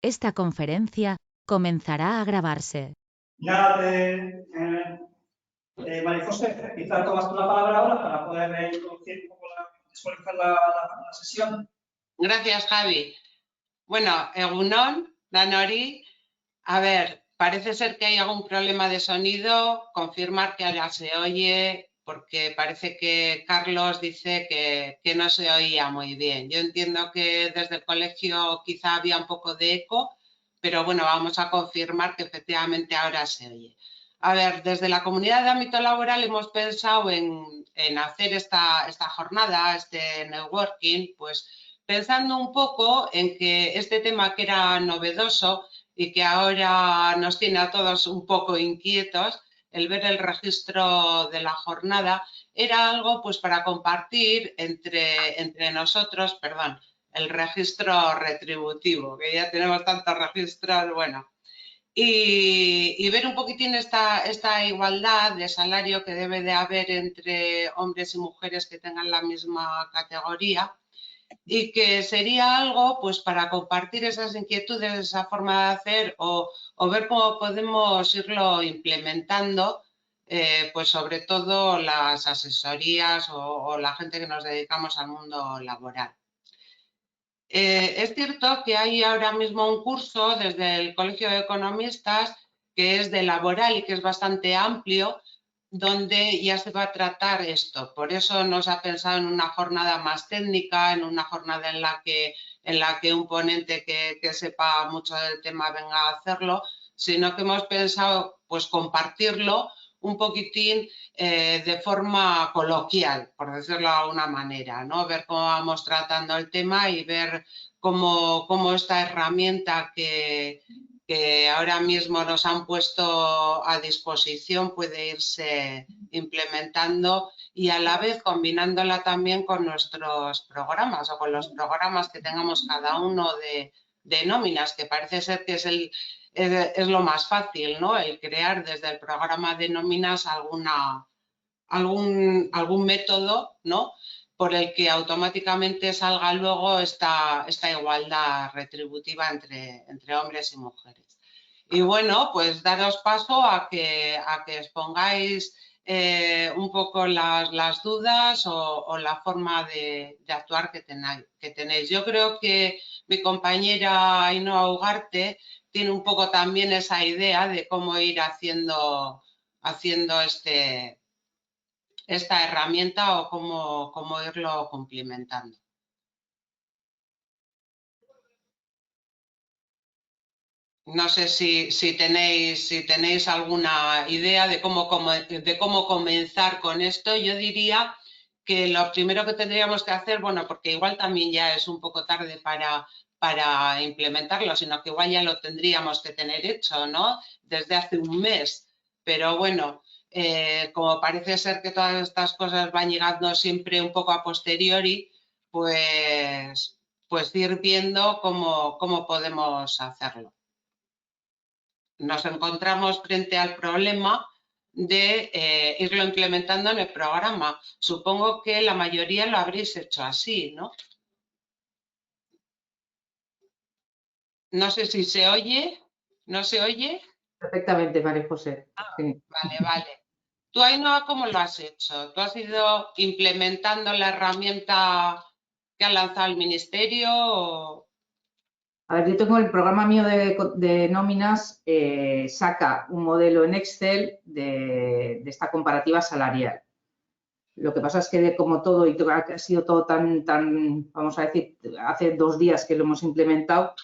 Esta conferencia comenzará a grabarse. Ya, María José, quizás tomas tú la palabra ahora para poder introducir un poco la sesión. Gracias, Javi. Bueno, Egunon, Danori, a ver, parece ser que hay algún problema de sonido, confirmar que ahora se oye, porque parece que Carlos dice que no se oía muy bien. Yo entiendo que desde el colegio quizá había un poco de eco, pero bueno, vamos a confirmar que efectivamente ahora se oye. A ver, desde la comunidad de ámbito laboral hemos pensado en hacer esta jornada, este networking, pues pensando un poco en que este tema que era novedoso y que ahora nos tiene a todos un poco inquietos, el ver el registro de la jornada, era algo pues para compartir entre nosotros, perdón, el registro retributivo, que ya tenemos tantos registros, bueno, y ver un poquitín esta igualdad de salario que debe de haber entre hombres y mujeres que tengan la misma categoría, y que sería algo pues para compartir esas inquietudes, esa forma de hacer o ver cómo podemos irlo implementando, pues sobre todo las asesorías o la gente que nos dedicamos al mundo laboral. Es cierto que hay ahora mismo un curso desde el Colegio de Economistas que es de laboral y que es bastante amplio, donde ya se va a tratar esto. Por eso nos ha pensado en una jornada más técnica, en una jornada en la que un ponente que sepa mucho del tema venga a hacerlo, sino que hemos pensado pues compartirlo un poquitín de forma coloquial, por decirlo de alguna manera, ¿no? Ver cómo vamos tratando el tema y ver cómo esta herramienta que ahora mismo nos han puesto a disposición puede irse implementando y a la vez combinándola también con nuestros programas o con los programas que tengamos cada uno de nóminas, que parece ser que es lo más fácil, ¿no? El crear desde el programa de nóminas algún método, ¿no? Por el que automáticamente salga luego esta igualdad retributiva entre hombres y mujeres. Y bueno, pues daros paso a que expongáis un poco las dudas o la forma de actuar que tenéis. Yo creo que mi compañera Ainhoa Ugarte tiene un poco también esa idea de cómo ir haciendo esta herramienta o cómo irlo cumplimentando. No sé si tenéis alguna idea de cómo comenzar con esto. Yo diría que lo primero que tendríamos que hacer, bueno, porque igual también ya es un poco tarde para implementarlo, sino que igual ya lo tendríamos que tener hecho, ¿no? Desde hace un mes. Pero bueno, como parece ser que todas estas cosas van llegando siempre un poco a posteriori, pues ir viendo cómo podemos hacerlo. Nos encontramos frente al problema de irlo implementando en el programa. Supongo que la mayoría lo habréis hecho así, ¿no? No sé si se oye. ¿No se oye? Perfectamente, María José. Sí. Vale. ¿Tú, Ainhoa, cómo lo has hecho? ¿Tú has ido implementando la herramienta que ha lanzado el Ministerio? A ver, yo tengo el programa mío de nóminas, saca un modelo en Excel de esta comparativa salarial. Lo que pasa es que como todo, y ha sido todo tan, vamos a decir, hace 2 días que lo hemos implementado,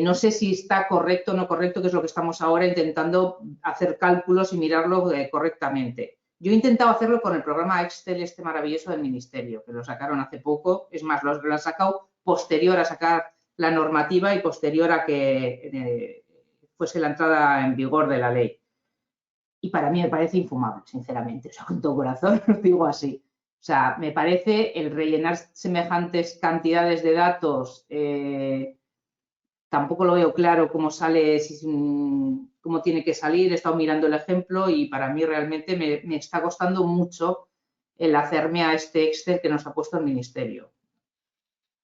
no sé si está correcto o no correcto, que es lo que estamos ahora intentando hacer cálculos y mirarlo correctamente. Yo he intentado hacerlo con el programa Excel este maravilloso del Ministerio, que lo sacaron hace poco. Es más, lo han sacado posterior a sacar la normativa y posterior a que fuese la entrada en vigor de la ley. Y para mí me parece infumable, sinceramente, o sea, con todo corazón lo digo así. O sea, me parece el rellenar semejantes cantidades de datos, tampoco lo veo claro cómo sale, cómo tiene que salir. He estado mirando el ejemplo y para mí realmente me está costando mucho el hacerme a este Excel que nos ha puesto el Ministerio.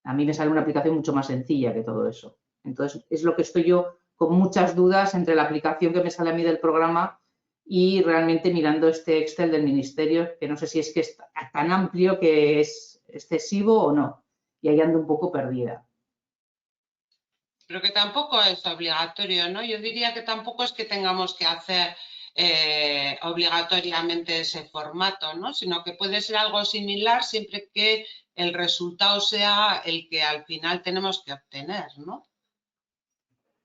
A mí me sale una aplicación mucho más sencilla que todo eso. Entonces, es lo que estoy yo con muchas dudas entre la aplicación que me sale a mí del programa y realmente mirando este Excel del Ministerio, que no sé si es que es tan amplio que es excesivo o no. Y ahí ando un poco perdida. Pero que tampoco es obligatorio, ¿no? Yo diría que tampoco es que tengamos que hacer obligatoriamente ese formato, ¿no? Sino que puede ser algo similar siempre que el resultado sea el que al final tenemos que obtener, ¿no?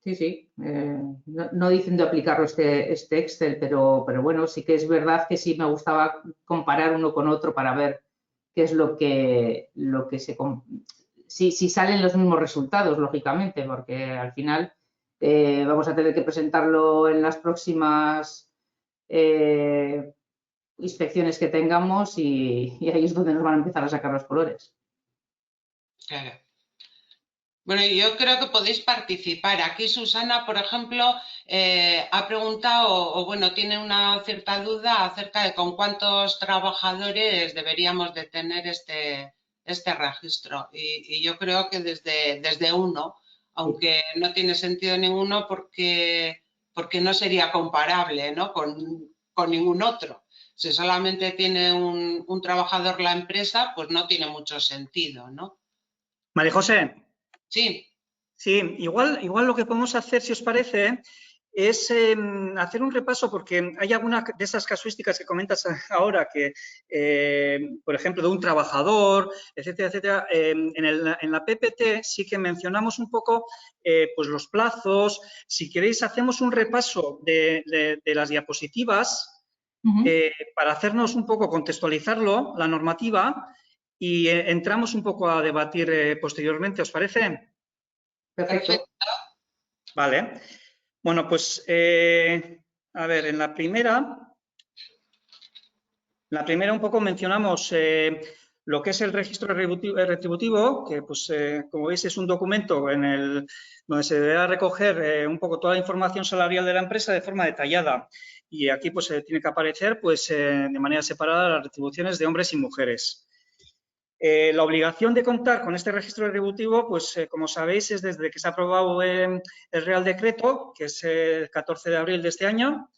Sí, sí. No dicen de aplicarlo este Excel, pero bueno, sí que es verdad que sí me gustaba comparar uno con otro para ver qué es lo que se... Si salen los mismos resultados, lógicamente, porque al final vamos a tener que presentarlo en las próximas inspecciones que tengamos y ahí es donde nos van a empezar a sacar los colores. Claro. Bueno, yo creo que podéis participar. Aquí Susana, por ejemplo, ha preguntado, o bueno, tiene una cierta duda acerca de con cuántos trabajadores deberíamos de tener este registro. Y yo creo que desde uno, aunque no tiene sentido ninguno porque no sería comparable, ¿no? con ningún otro. Si solamente tiene un trabajador la empresa, pues no tiene mucho sentido, ¿no? María José. Sí. Sí, igual lo que podemos hacer, si os parece, es hacer un repaso, porque hay algunas de esas casuísticas que comentas ahora, que, por ejemplo, de un trabajador, etcétera, etcétera. En la PPT sí que mencionamos un poco pues los plazos. Si queréis, hacemos un repaso de las diapositivas para hacernos un poco, contextualizarlo, la normativa, y entramos un poco a debatir posteriormente, ¿os parece? Perfecto. Vale. Bueno, pues, a ver, en la primera un poco mencionamos lo que es el registro retributivo, que, pues, como veis, es un documento donde se deberá recoger un poco toda la información salarial de la empresa de forma detallada. Y aquí, pues, tiene que aparecer, pues, de manera separada las retribuciones de hombres y mujeres. La obligación de contar con este registro retributivo, pues como sabéis, es desde que se ha aprobado el Real Decreto, que es el 14 de abril de este año,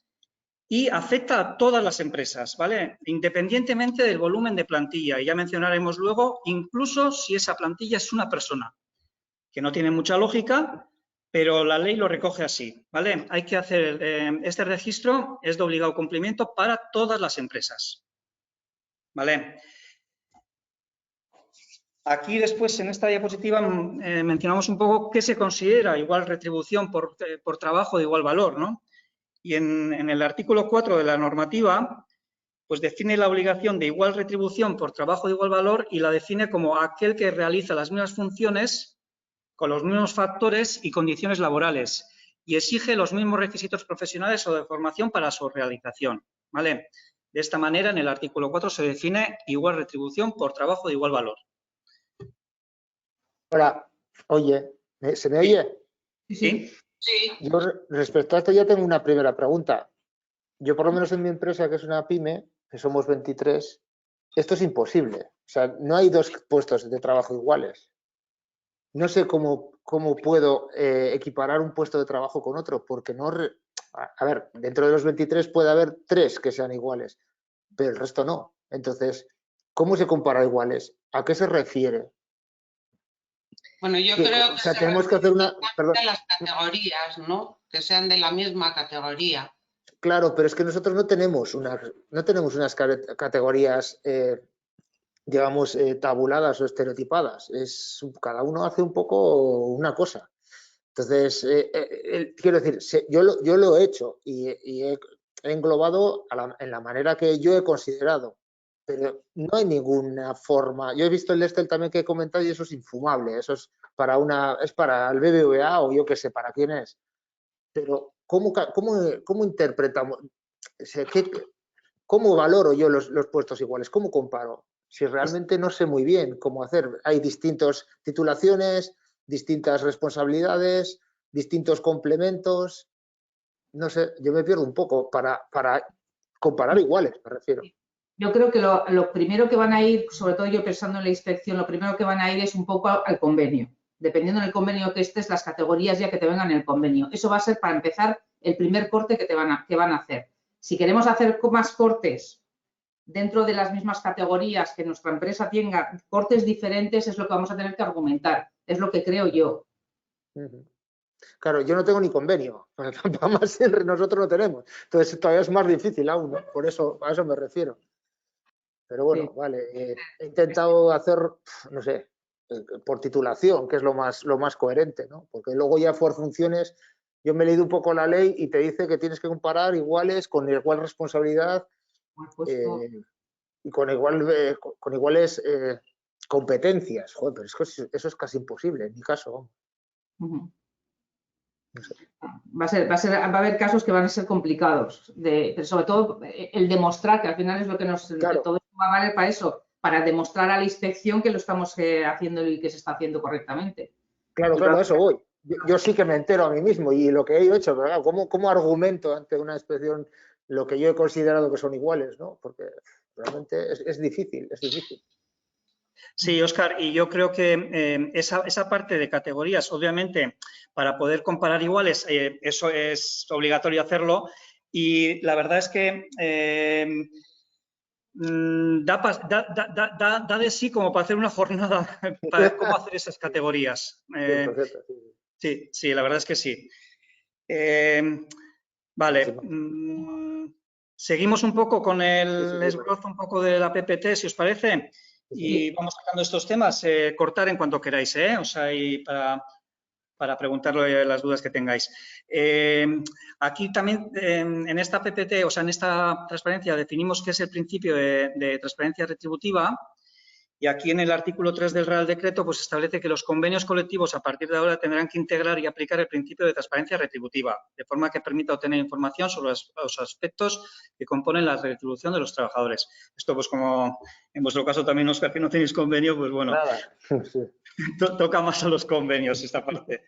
y afecta a todas las empresas, ¿vale? Independientemente del volumen de plantilla. Y ya mencionaremos luego, incluso si esa plantilla es una persona, que no tiene mucha lógica, pero la ley lo recoge así, ¿vale? Hay que hacer, este registro es de obligado cumplimiento para todas las empresas, ¿vale? Aquí después, en esta diapositiva, mencionamos un poco qué se considera igual retribución por trabajo de igual valor, ¿no? Y en el artículo 4 de la normativa, pues define la obligación de igual retribución por trabajo de igual valor y la define como aquel que realiza las mismas funciones con los mismos factores y condiciones laborales y exige los mismos requisitos profesionales o de formación para su realización, ¿vale? De esta manera, en el artículo 4 se define igual retribución por trabajo de igual valor. Hola, oye, ¿se me oye? Sí. Sí. Yo respecto a esto ya tengo una primera pregunta. Yo por lo menos en mi empresa, que es una pyme, que somos 23, esto es imposible. O sea, no hay dos puestos de trabajo iguales. No sé cómo puedo equiparar un puesto de trabajo con otro, porque no... A ver, dentro de los 23 puede haber 3 que sean iguales, pero el resto no. Entonces, ¿cómo se compara iguales? ¿A qué se refiere? Bueno, yo creo que o sea, tenemos que hacer una... de las categorías, ¿no? Que sean de la misma categoría. Claro, pero es que nosotros no tenemos unas categorías, digamos, tabuladas o estereotipadas. Cada uno hace un poco una cosa. Entonces, quiero decir, yo lo he hecho y he englobado en la manera que yo he considerado. Pero no hay ninguna forma. Yo he visto el Excel también que he comentado y eso es infumable. Eso es para el BBVA o yo qué sé, para quién es. Pero ¿cómo interpretamos? ¿Cómo valoro yo los puestos iguales? ¿Cómo comparo? Si realmente no sé muy bien cómo hacer. Hay distintas titulaciones, distintas responsabilidades, distintos complementos. No sé, yo me pierdo un poco para comparar iguales, me refiero. Yo creo que lo primero que van a ir, sobre todo yo pensando en la inspección, lo primero que van a ir es un poco al convenio. dependiendo del convenio que estés, las categorías ya que te vengan en el convenio. Eso va a ser, para empezar, el primer corte que van a hacer. Si queremos hacer más cortes dentro de las mismas categorías, que nuestra empresa tenga cortes diferentes, es lo que vamos a tener que argumentar. Es lo que creo yo. Claro, yo no tengo ni convenio, más nosotros no tenemos. Entonces todavía es más difícil aún, ¿no? Por eso, a eso me refiero. Pero bueno, Sí. vale, he intentado hacer, no sé, por titulación, que es lo más coherente, ¿no? Porque luego ya por funciones, yo me he leído un poco la ley y te dice que tienes que comparar iguales con igual responsabilidad y con iguales competencias. Joder, pero es que eso es casi imposible en mi caso. No sé. Va a haber casos que van a ser complicados, pero sobre todo el demostrar, que al final es lo que Claro. todo esto va a valer para eso, para demostrar a la inspección que lo estamos haciendo y que se está haciendo correctamente. Claro, a eso voy. Yo sí que me entero a mí mismo y lo que he hecho, pero claro, ¿cómo argumento ante una inspección lo que yo he considerado que son iguales, ¿no? Porque realmente es difícil, es difícil. Sí, Óscar, y yo creo que esa parte de categorías, obviamente, para poder comparar iguales, eso es obligatorio hacerlo, y la verdad es que da de sí como para hacer una jornada para cómo hacer esas categorías. Cierto, sí. Sí, la verdad es que sí. Vale. Seguimos un poco con el esbozo un poco de la PPT, si os parece, y vamos sacando estos temas. Cortar en cuanto queráis, o sea, y para preguntarle las dudas que tengáis. Aquí también en esta PPT, o sea, en esta transparencia definimos qué es el principio de transparencia retributiva. Y aquí en el artículo 3 del Real Decreto pues establece que los convenios colectivos a partir de ahora tendrán que integrar y aplicar el principio de transparencia retributiva, de forma que permita obtener información sobre los aspectos que componen la retribución de los trabajadores. Esto pues como en vuestro caso también, Óscar, que no tenéis convenio, pues bueno, sí. Toca más a los convenios esta parte.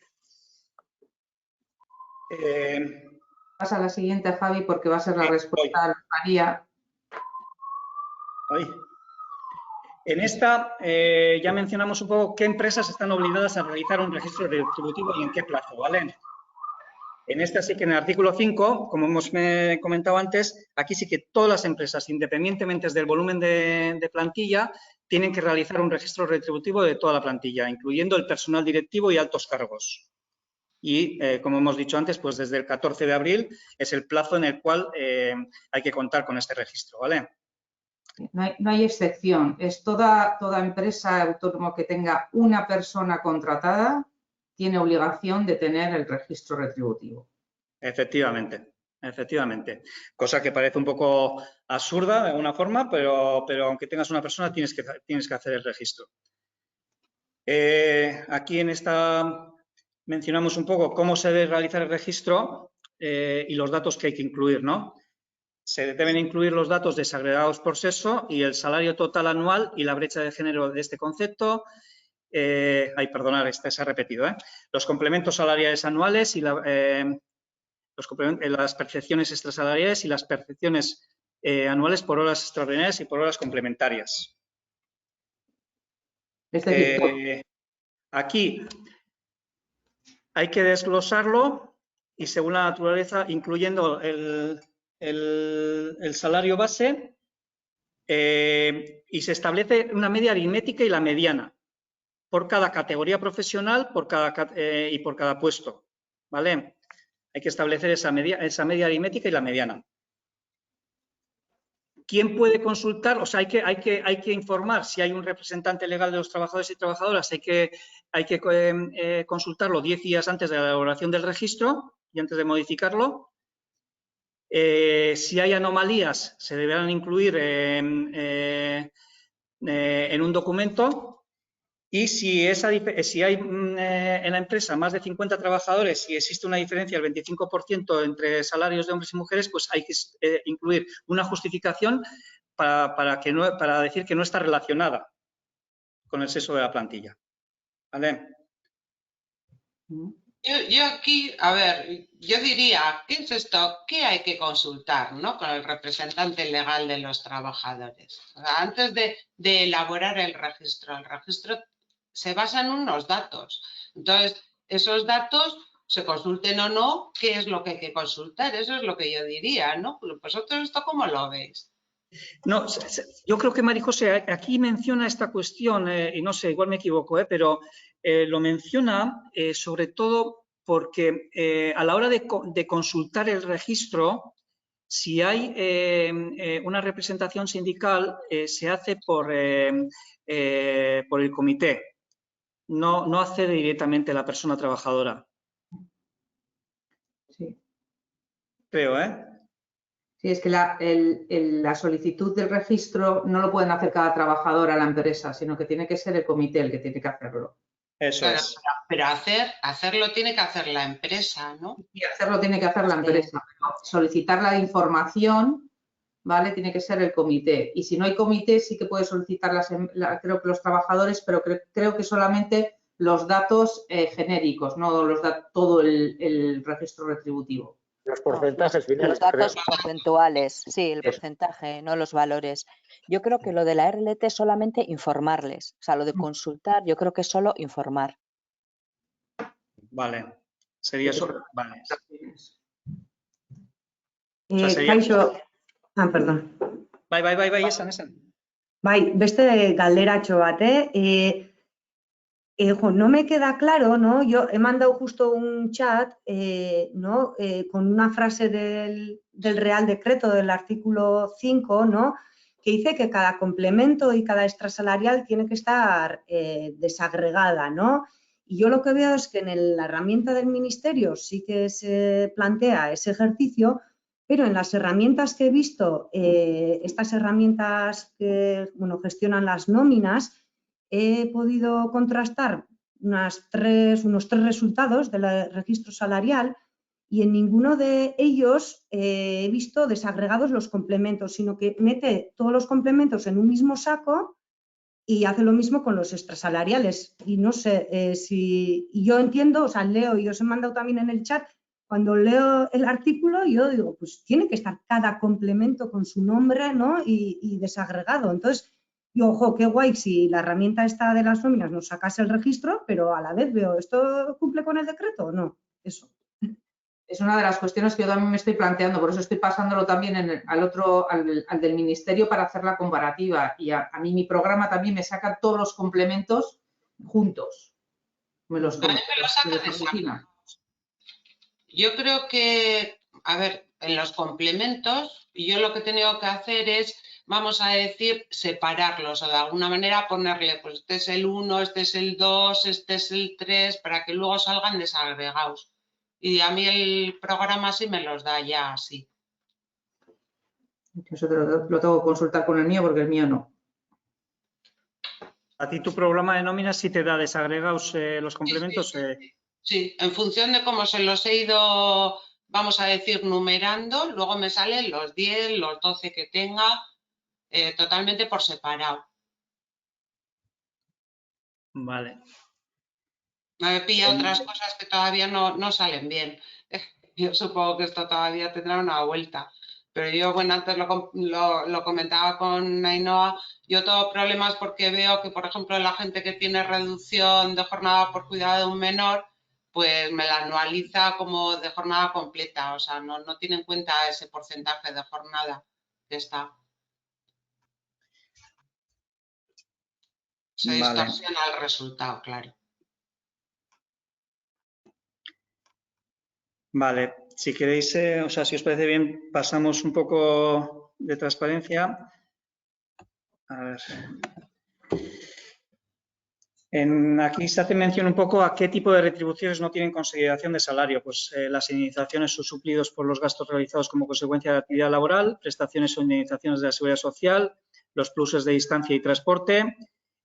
Pasa a la siguiente, Javi, porque va a ser la respuesta a María. En esta ya mencionamos un poco qué empresas están obligadas a realizar un registro retributivo y en qué plazo, ¿vale? En esta sí que en el artículo 5, como hemos comentado antes, aquí sí que todas las empresas, independientemente del volumen de plantilla, tienen que realizar un registro retributivo de toda la plantilla, incluyendo el personal directivo y altos cargos. Y, como hemos dicho antes, pues desde el 14 de abril es el plazo en el cual hay que contar con este registro, ¿vale? No hay excepción. Es toda empresa autónoma que tenga una persona contratada tiene obligación de tener el registro retributivo. Efectivamente. Cosa que parece un poco absurda de alguna forma, pero aunque tengas una persona tienes que hacer el registro. Aquí en esta mencionamos un poco cómo se debe realizar el registro y los datos que hay que incluir, ¿no? Se deben incluir los datos desagregados por sexo y el salario total anual y la brecha de género de este concepto. Perdonad, se ha repetido. Los complementos salariales anuales y las percepciones extrasalariales y las percepciones anuales por horas extraordinarias y por horas complementarias. Aquí hay que desglosarlo y según la naturaleza, incluyendo el salario base y se establece una media aritmética y la mediana por cada categoría profesional y por cada puesto, ¿vale? Hay que establecer esa media aritmética y la mediana. ¿Quién puede consultar? O sea, hay que informar si hay un representante legal de los trabajadores y trabajadoras, hay que consultarlo 10 días antes de la elaboración del registro y antes de modificarlo. Si hay anomalías, se deberán incluir en un documento. Y si hay en la empresa más de 50 trabajadores y existe una diferencia del 25% entre salarios de hombres y mujeres, pues hay que incluir una justificación para decir que no está relacionada con el sexo de la plantilla. ¿Vale? Yo aquí, a ver, yo diría, ¿qué es esto? ¿Qué hay que consultar, ¿no? Con el representante legal de los trabajadores? O sea, antes de elaborar el registro se basa en unos datos. Entonces, esos datos, se consulten o no, ¿qué es lo que hay que consultar? Eso es lo que yo diría, ¿no? ¿Vosotros esto cómo lo veis? No, yo creo que María José aquí menciona esta cuestión, y no sé, igual me equivoco, pero lo menciona sobre todo porque a la hora de consultar el registro, si hay una representación sindical, se hace por el comité, no accede directamente la persona trabajadora. Sí. Creo, ¿eh? Sí, es que la solicitud del registro no lo pueden hacer cada trabajador a la empresa, sino que tiene que ser el comité el que tiene que hacerlo. Eso Claro, es. pero hacerlo tiene que hacer la empresa, ¿no? Y hacerlo tiene que hacer la empresa. Pero solicitar la información, ¿vale? Tiene que ser el comité. Y si no hay comité, sí que puede solicitar creo que los trabajadores, pero creo que solamente los datos genéricos, no todo el registro retributivo. Los porcentajes finales. Los datos porcentuales, sí, el porcentaje, no los valores. Yo creo que lo de la RLT es solamente informarles. O sea, lo de consultar, yo creo que es solo informar. Vale. Sería eso. Vale. Kaixo, perdón. Bai, esan. Bai, beste galderatxo bat, no me queda claro, ¿no? Yo he mandado justo un chat, ¿no? Con una frase del Real Decreto del artículo 5, ¿no? Que dice que cada complemento y cada extrasalarial tiene que estar desagregada, ¿no? Y yo lo que veo es que en la herramienta del Ministerio sí que se plantea ese ejercicio, pero en las herramientas que he visto, estas herramientas que gestionan las nóminas, he podido contrastar unos tres resultados del registro salarial y en ninguno de ellos he visto desagregados los complementos, sino que mete todos los complementos en un mismo saco y hace lo mismo con los extrasalariales. Y no sé si yo entiendo, o sea, leo y os he mandado también en el chat, cuando leo el artículo yo digo, pues tiene que estar cada complemento con su nombre, ¿no? Y desagregado. Entonces, yo, ojo, qué guay si la herramienta esta de las nóminas nos sacase el registro, pero a la vez veo, ¿esto cumple con el decreto o no? Eso. Es una de las cuestiones que yo también me estoy planteando, por eso estoy pasándolo también al del Ministerio para hacer la comparativa. Y a mí mi programa también me saca todos los complementos juntos. Me los saca. Yo creo que, a ver, en los complementos, yo lo que he tenido que hacer es, vamos a decir, separarlos o de alguna manera ponerle, pues este es el 1, este es el 2, este es el 3, para que luego salgan desagregados. Y a mí el programa sí me los da ya así. Eso lo tengo que consultar con el mío porque el mío no. ¿A ti tu programa de nóminas sí te da desagregados los complementos? Sí, en función de cómo se los he ido, vamos a decir, numerando, luego me salen los 10, los 12 que tenga, totalmente por separado. Vale. Me pilla otras cosas que todavía no salen bien. Yo supongo que esto todavía tendrá una vuelta. Pero yo, bueno, antes lo comentaba con Ainhoa, yo tengo problemas porque veo que, por ejemplo, la gente que tiene reducción de jornada por cuidado de un menor, pues me la anualiza como de jornada completa. O sea, no tiene en cuenta ese porcentaje de jornada que está. Se distorsiona el resultado, claro. Vale, si queréis, o sea, si os parece bien, pasamos un poco de transparencia. A ver. Aquí se hace mención un poco a qué tipo de retribuciones no tienen consideración de salario. Pues las indemnizaciones o suplidos por los gastos realizados como consecuencia de la actividad laboral, prestaciones o indemnizaciones de la seguridad social, los pluses de distancia y transporte,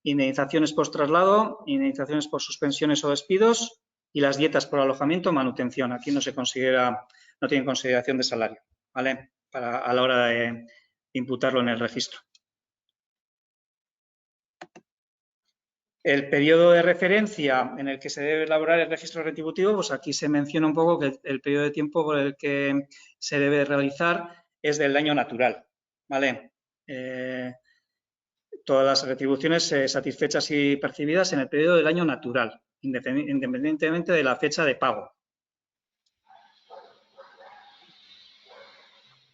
indemnizaciones por traslado, indemnizaciones por suspensiones o despidos y las dietas por alojamiento o manutención. Aquí no se considera, no tienen consideración de salario, ¿vale? A la hora de imputarlo en el registro. El periodo de referencia en el que se debe elaborar el registro retributivo, pues aquí se menciona un poco que el periodo de tiempo por el que se debe realizar es del año natural, ¿vale? todas las retribuciones satisfechas y percibidas en el periodo del año natural, independientemente de la fecha de pago.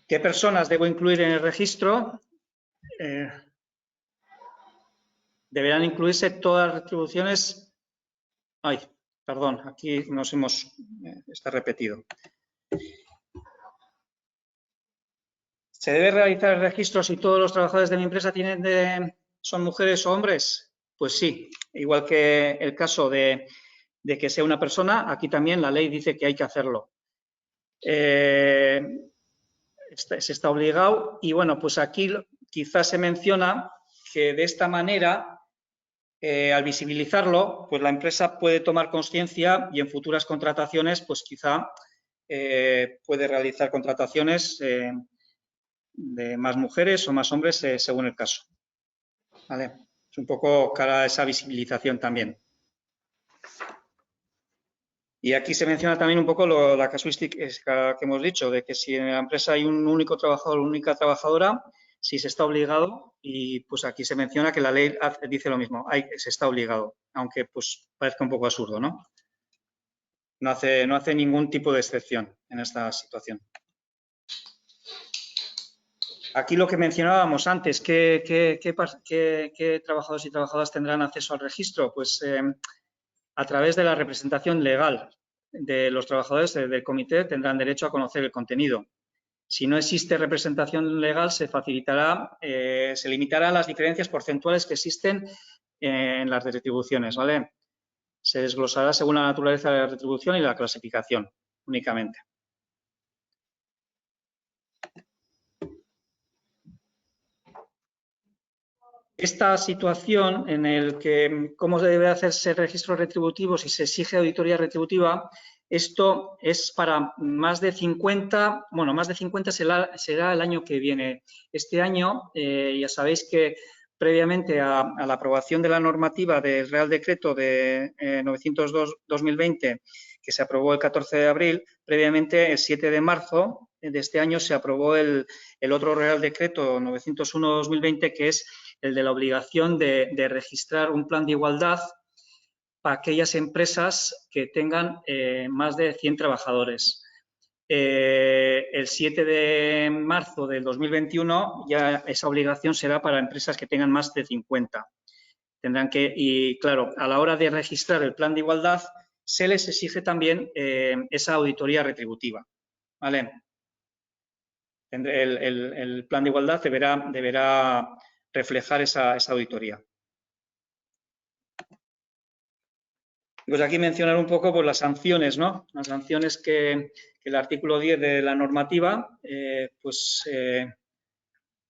¿Qué personas debo incluir en el registro? Deberán incluirse todas las retribuciones. Ay, perdón, aquí nos hemos. Está repetido. ¿Se debe realizar el registro si todos los trabajadores de mi empresa son mujeres o hombres? Pues sí, igual que el caso de que sea una persona, aquí también la ley dice que hay que hacerlo. Se está obligado y bueno, pues aquí quizás se menciona que de esta manera, al visibilizarlo, pues la empresa puede tomar conciencia y en futuras contrataciones, pues quizá puede realizar contrataciones de más mujeres o más hombres según el caso. ¿Vale? Es un poco cara a esa visibilización también. Y aquí se menciona también un poco la casuística que hemos dicho, de que si en la empresa hay un único trabajador o única trabajadora, si se está obligado, y pues aquí se menciona que la ley dice lo mismo, se está obligado, aunque pues parezca un poco absurdo, ¿no? No hace ningún tipo de excepción en esta situación. Aquí lo que mencionábamos antes, ¿qué trabajadores y trabajadoras tendrán acceso al registro? Pues a través de la representación legal de los trabajadores del comité tendrán derecho a conocer el contenido. Si no existe representación legal, se limitará las diferencias porcentuales que existen en las retribuciones, ¿vale? Se desglosará según la naturaleza de la retribución y la clasificación, únicamente. Esta situación en el que cómo debe hacerse registro retributivo si se exige auditoría retributiva, esto es para más de 50, bueno, más de 50 será el año que viene. Este año, ya sabéis que previamente a la aprobación de la normativa del Real Decreto de 902-2020, que se aprobó el 14 de abril, previamente el 7 de marzo de este año se aprobó el otro Real Decreto 901-2020, que es el de la obligación de registrar un plan de igualdad para aquellas empresas que tengan más de 100 trabajadores. El 7 de marzo del 2021 ya esa obligación será para empresas que tengan más de 50. Tendrán que, y claro, a la hora de registrar el plan de igualdad se les exige también esa auditoría retributiva, ¿vale? El plan de igualdad deberá reflejar esa auditoría. Pues aquí mencionar un poco pues, las sanciones, ¿no? Las sanciones que el artículo 10 de la normativa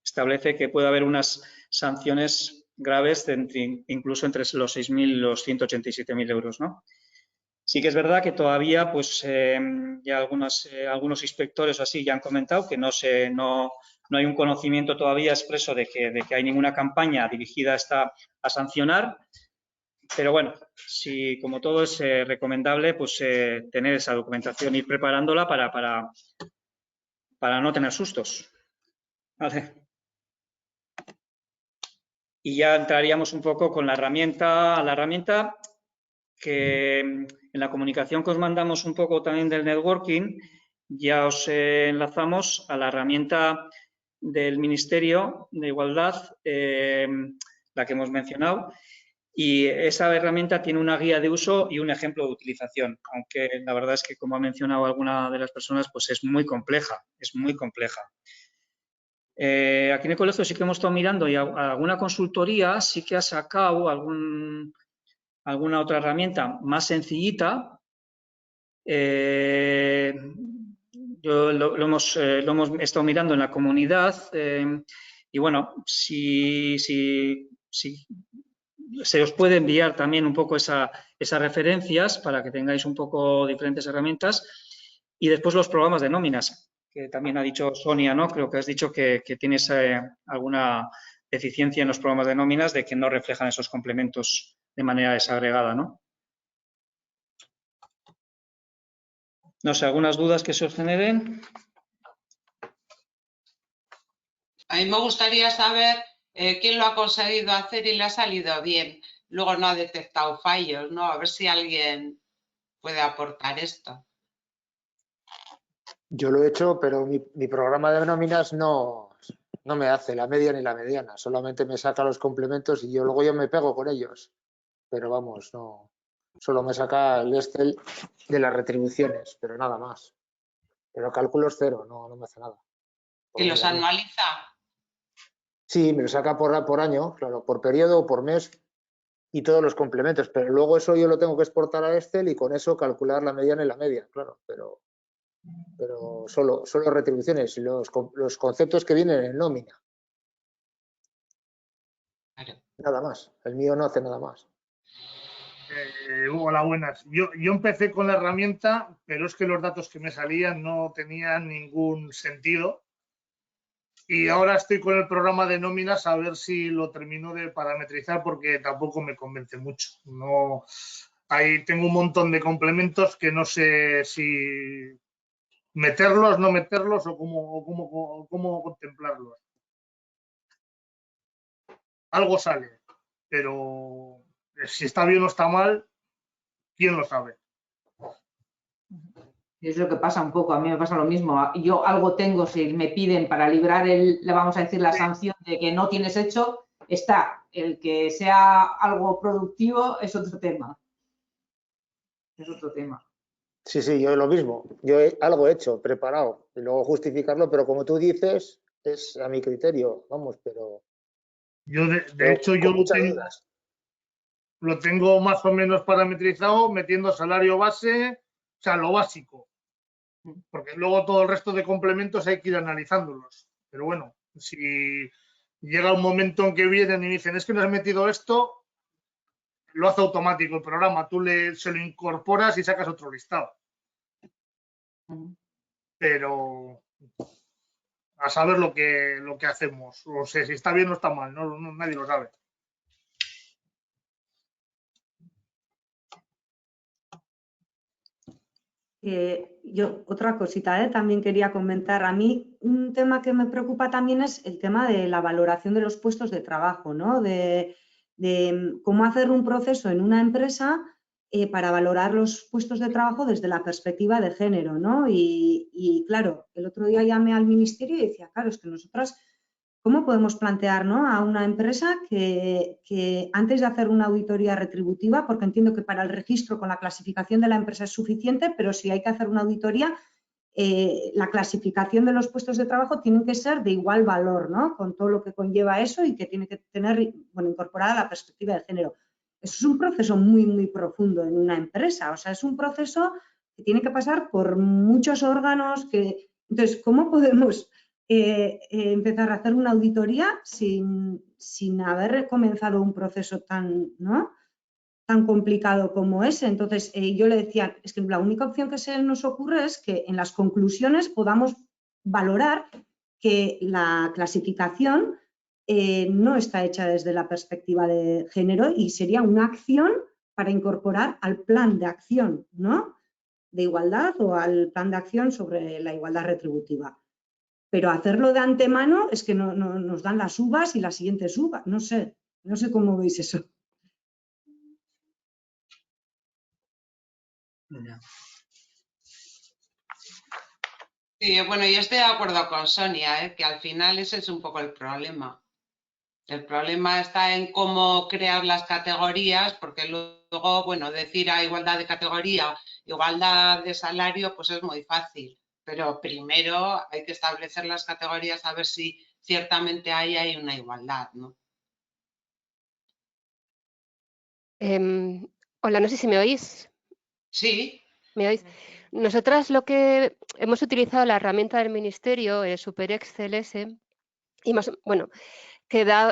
establece que puede haber unas sanciones graves incluso entre los 6.000 y los 187.000 euros, ¿no? Sí que es verdad que todavía pues ya algunos inspectores o así ya han comentado que no hay un conocimiento todavía expreso de que hay ninguna campaña dirigida a sancionar, pero bueno, si como todo es recomendable pues tener esa documentación, ir preparándola para no tener sustos. ¿Vale? Y ya entraríamos un poco con la herramienta que en la comunicación que os mandamos un poco también del networking, ya os enlazamos a la herramienta del Ministerio de Igualdad, la que hemos mencionado, y esa herramienta tiene una guía de uso y un ejemplo de utilización, aunque la verdad es que, como ha mencionado alguna de las personas, pues es muy compleja, es muy compleja. Aquí en el colegio sí que hemos estado mirando y alguna consultoría sí que ha sacado alguna otra herramienta más sencillita. Lo hemos estado mirando en la comunidad y bueno, si se os puede enviar también un poco esas referencias para que tengáis un poco diferentes herramientas y después los programas de nóminas, que también ha dicho Sonia, ¿no? Creo que has dicho que tienes alguna deficiencia en los programas de nóminas de que no reflejan esos complementos de manera desagregada, ¿no? No sé, ¿algunas dudas que se os generen? A mí me gustaría saber quién lo ha conseguido hacer y le ha salido bien. Luego no ha detectado fallos, ¿no? A ver si alguien puede aportar esto. Yo lo he hecho, pero mi programa de nóminas no me hace la media ni la mediana, solamente me saca los complementos y luego yo me pego con ellos. Pero vamos, no, solo me saca el Excel de las retribuciones, pero nada más. Pero cálculos cero, no me hace nada. ¿Y los anualiza? Sí, me lo saca por año, claro, por periodo o por mes y todos los complementos, pero luego eso yo lo tengo que exportar a Excel y con eso calcular la mediana y la media, claro, pero solo retribuciones, los conceptos que vienen en nómina. Claro. Nada más, el mío no hace nada más. Hola, buenas. Yo empecé con la herramienta, pero es que los datos que me salían no tenían ningún sentido. Y ahora estoy con el programa de nóminas a ver si lo termino de parametrizar porque tampoco me convence mucho. No, ahí tengo un montón de complementos que no sé si meterlos, no meterlos o cómo contemplarlos. Algo sale, pero si está bien o está mal, ¿quién lo sabe? Es lo que pasa un poco, a mí me pasa lo mismo. Yo algo tengo, si me piden para librar le vamos a decir la sanción de que no tienes hecho, está. El que sea algo productivo es otro tema. Es otro tema. Sí, yo lo mismo. Yo algo he hecho, preparado, y luego justificarlo, pero como tú dices, es a mi criterio, vamos, pero... Yo, de hecho, yo lo tengo más o menos parametrizado metiendo salario base, o sea, lo básico. Porque luego todo el resto de complementos hay que ir analizándolos. Pero bueno, si llega un momento en que vienen y dicen, es que no has metido esto, lo hace automático el programa. Tú se lo incorporas y sacas otro listado. Pero a saber lo que hacemos. O sea, si está bien o está mal, nadie lo sabe. Yo otra cosita, también quería comentar. A mí un tema que me preocupa también es el tema de la valoración de los puestos de trabajo, ¿no? De cómo hacer un proceso en una empresa para valorar los puestos de trabajo desde la perspectiva de género, ¿no? Y claro, el otro día llamé al ministerio y decía, claro, es que nosotras, ¿cómo podemos plantear, ¿no?, a una empresa que antes de hacer una auditoría retributiva, porque entiendo que para el registro con la clasificación de la empresa es suficiente, pero si hay que hacer una auditoría, la clasificación de los puestos de trabajo tienen que ser de igual valor, ¿no?, con todo lo que conlleva eso y que tiene que tener, bueno, incorporada la perspectiva de género. Eso es un proceso muy, muy profundo en una empresa, o sea, es un proceso que tiene que pasar por muchos órganos. Entonces, ¿cómo podemos empezar a hacer una auditoría sin haber comenzado un proceso tan complicado como ese? Entonces, yo le decía, es que la única opción que se nos ocurre es que en las conclusiones podamos valorar que la clasificación no está hecha desde la perspectiva de género y sería una acción para incorporar al plan de acción, ¿no?, de igualdad o al plan de acción sobre la igualdad retributiva. Pero hacerlo de antemano es que no nos dan las uvas y las siguientes uvas. No sé cómo veis eso. Sí, bueno, yo estoy de acuerdo con Sonia, que al final ese es un poco el problema. El problema está en cómo crear las categorías, porque luego, bueno, decir a igualdad de categoría, igualdad de salario, pues es muy fácil. Pero primero hay que establecer las categorías a ver si ciertamente hay una igualdad, ¿no? Hola, no sé si me oís. Sí. ¿Me oís? Nosotras lo que hemos utilizado la herramienta del Ministerio, el Super Excel ese, y más, bueno,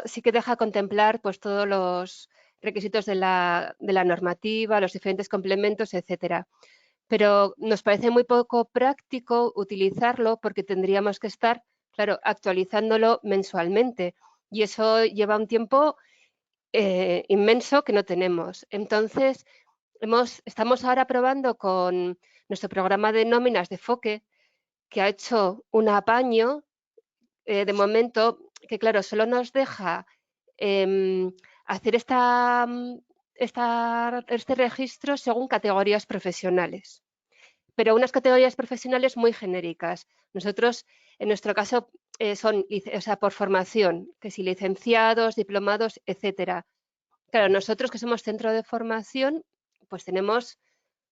sí que deja contemplar pues todos los requisitos de la normativa, los diferentes complementos, etcétera. Pero nos parece muy poco práctico utilizarlo porque tendríamos que estar, claro, actualizándolo mensualmente y eso lleva un tiempo inmenso que no tenemos. Entonces, estamos ahora probando con nuestro programa de nóminas de FOQE, que ha hecho un apaño. De momento que claro, solo nos deja hacer este registro según categorías profesionales, pero unas categorías profesionales muy genéricas. Nosotros, en nuestro caso, son por formación, que si licenciados, diplomados, etcétera. Claro, nosotros que somos centro de formación, pues tenemos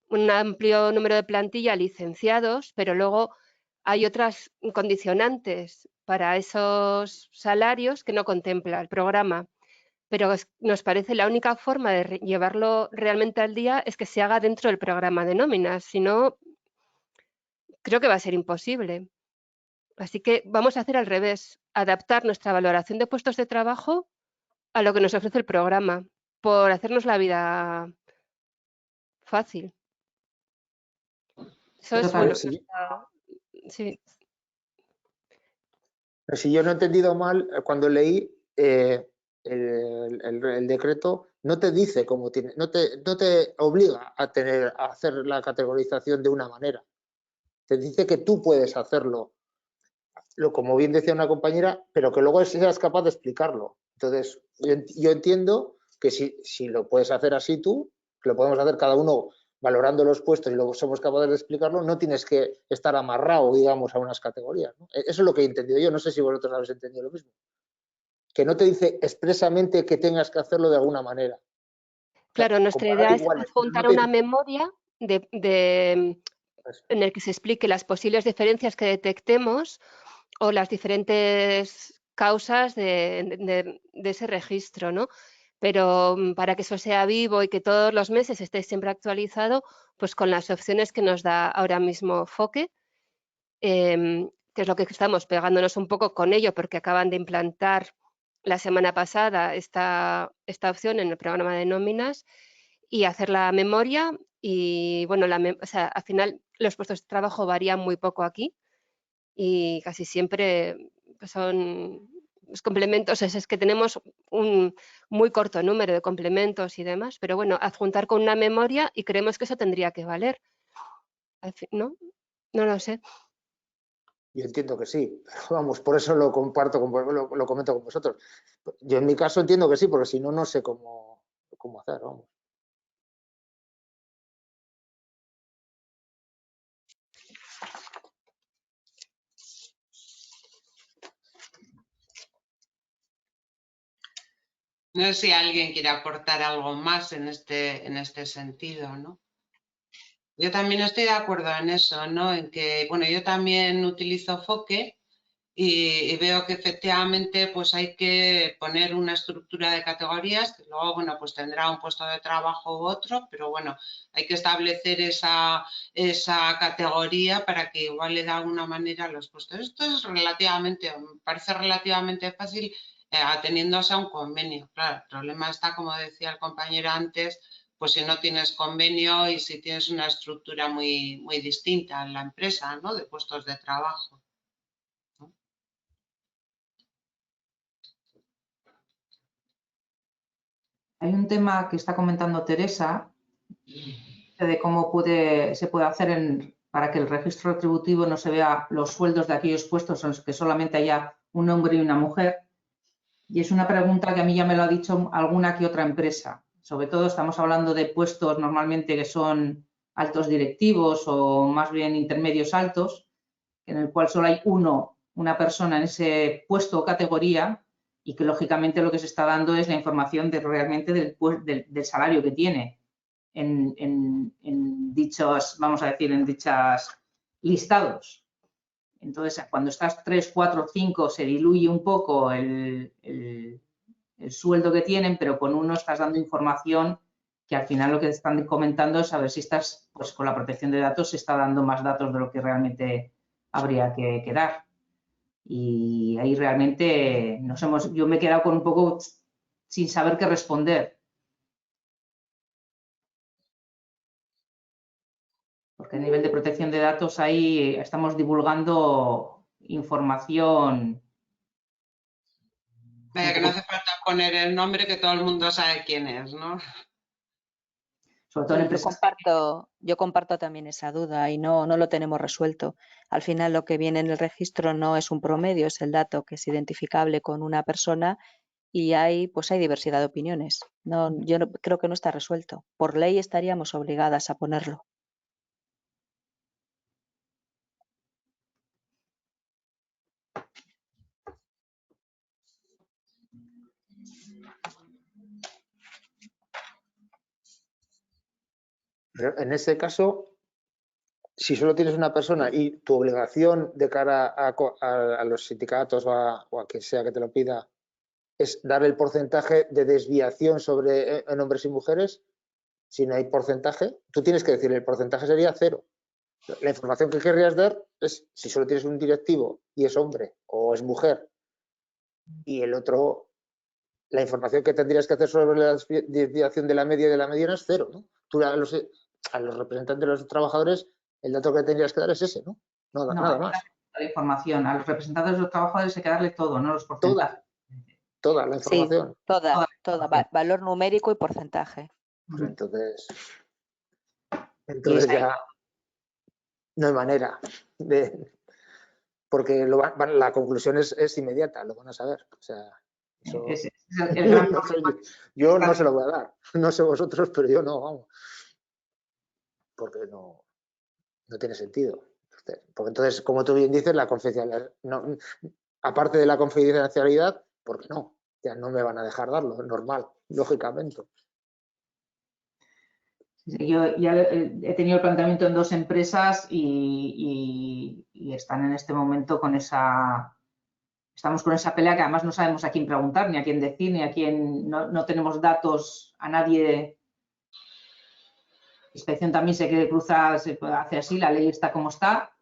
un amplio número de plantilla licenciados, pero luego hay otras condicionantes para esos salarios que no contempla el programa. Pero nos parece la única forma de llevarlo realmente al día es que se haga dentro del programa de nóminas, si no, creo que va a ser imposible. Así que vamos a hacer al revés, adaptar nuestra valoración de puestos de trabajo a lo que nos ofrece el programa, por hacernos la vida fácil. Eso es bueno. Sí. Si yo no he entendido mal, cuando leí el decreto, no te dice cómo tiene, no te obliga a hacer la categorización de una manera. Te dice que tú puedes hacerlo, como bien decía una compañera, pero que luego seas capaz de explicarlo. Entonces, yo entiendo que si lo puedes hacer así tú, que lo podemos hacer cada uno valorando los puestos y luego somos capaces de explicarlo, no tienes que estar amarrado, digamos, a unas categorías, ¿no? Eso es lo que he entendido yo, no sé si vosotros habéis entendido lo mismo. Que no te dice expresamente que tengas que hacerlo de alguna manera. Claro, nuestra idea es adjuntar una memoria en el que se explique las posibles diferencias que detectemos o las diferentes causas de ese registro, ¿no? Pero para que eso sea vivo y que todos los meses esté siempre actualizado, pues con las opciones que nos da ahora mismo FOQE, que es lo que estamos pegándonos un poco con ello porque acaban de implantar la semana pasada esta opción en el programa de nóminas y hacer la memoria y, bueno, al final los puestos de trabajo varían muy poco aquí y casi siempre son los complementos, es que tenemos un muy corto número de complementos y demás, pero bueno, adjuntar con una memoria y creemos que eso tendría que valer, ¿no? No lo sé. Yo entiendo que sí, pero vamos, por eso lo comparto, lo comento con vosotros. Yo en mi caso entiendo que sí, porque si no, no sé cómo hacer, vamos. No sé si alguien quiere aportar algo más en este sentido, ¿no? Yo también estoy de acuerdo en eso, ¿no? En que, bueno, yo también utilizo FOQE y veo que efectivamente pues hay que poner una estructura de categorías que luego, bueno, pues tendrá un puesto de trabajo u otro, pero bueno, hay que establecer esa categoría para que igual le de alguna manera los puestos. Esto es me parece relativamente fácil ateniéndose a un convenio. Claro, el problema está, como decía el compañero antes, pues si no tienes convenio y si tienes una estructura muy, muy distinta en la empresa, ¿no? De puestos de trabajo. Hay un tema que está comentando Teresa de cómo se puede hacer para que el registro retributivo no se vea los sueldos de aquellos puestos en los que solamente haya un hombre y una mujer. Y es una pregunta que a mí ya me lo ha dicho alguna que otra empresa. Sobre todo estamos hablando de puestos normalmente que son altos directivos o más bien intermedios altos, en el cual solo hay una persona en ese puesto o categoría y que lógicamente lo que se está dando es la información realmente del salario que tiene en dichos, vamos a decir, en dichos listados. Entonces, cuando estás 3, 4, 5, se diluye un poco el sueldo que tienen, pero con uno estás dando información que al final lo que están comentando es a ver si estás, pues con la protección de datos se está dando más datos de lo que realmente habría que dar. Y ahí realmente yo me he quedado con un poco sin saber qué responder. Porque a nivel de protección de datos ahí estamos divulgando información. Vaya, que no hace falta poner el nombre que todo el mundo sabe quién es, ¿no? Sobre todo en empresas. Yo comparto también esa duda y no lo tenemos resuelto. Al final lo que viene en el registro no es un promedio, es el dato que es identificable con una persona y hay diversidad de opiniones. Yo creo que no está resuelto. Por ley estaríamos obligadas a ponerlo. Pero en ese caso, si solo tienes una persona y tu obligación de cara a los sindicatos o a quien sea que te lo pida es darle el porcentaje de desviación en hombres y mujeres, si no hay porcentaje, tú tienes que decir el porcentaje sería 0. La información que querrías dar es si solo tienes un directivo y es hombre o es mujer y el otro, la información que tendrías que hacer sobre la desviación de la media y de la mediana es 0, ¿no? Tú a los representantes de los trabajadores el dato que tendrías que dar es ese, ¿no? Nada más. La información. A los representantes de los trabajadores hay que darle todo, no los porcentajes. Toda la información. Sí, toda. Valor numérico y porcentaje. Pues entonces ya no hay manera porque la conclusión es inmediata, lo van a saber. O sea, eso, es el gran problema. Yo no se lo voy a dar. No sé vosotros, pero yo no, vamos. Porque no tiene sentido. Porque entonces, como tú bien dices, la confidencialidad, aparte de la confidencialidad, ¿por qué no? Ya no me van a dejar darlo, es normal, lógicamente. Yo ya he tenido el planteamiento en 2 empresas y están en este momento estamos con esa pelea que además no sabemos a quién preguntar, ni a quién decir, ni a quién, no tenemos datos a nadie. La inspección también se cruza, se hace así, la ley está como está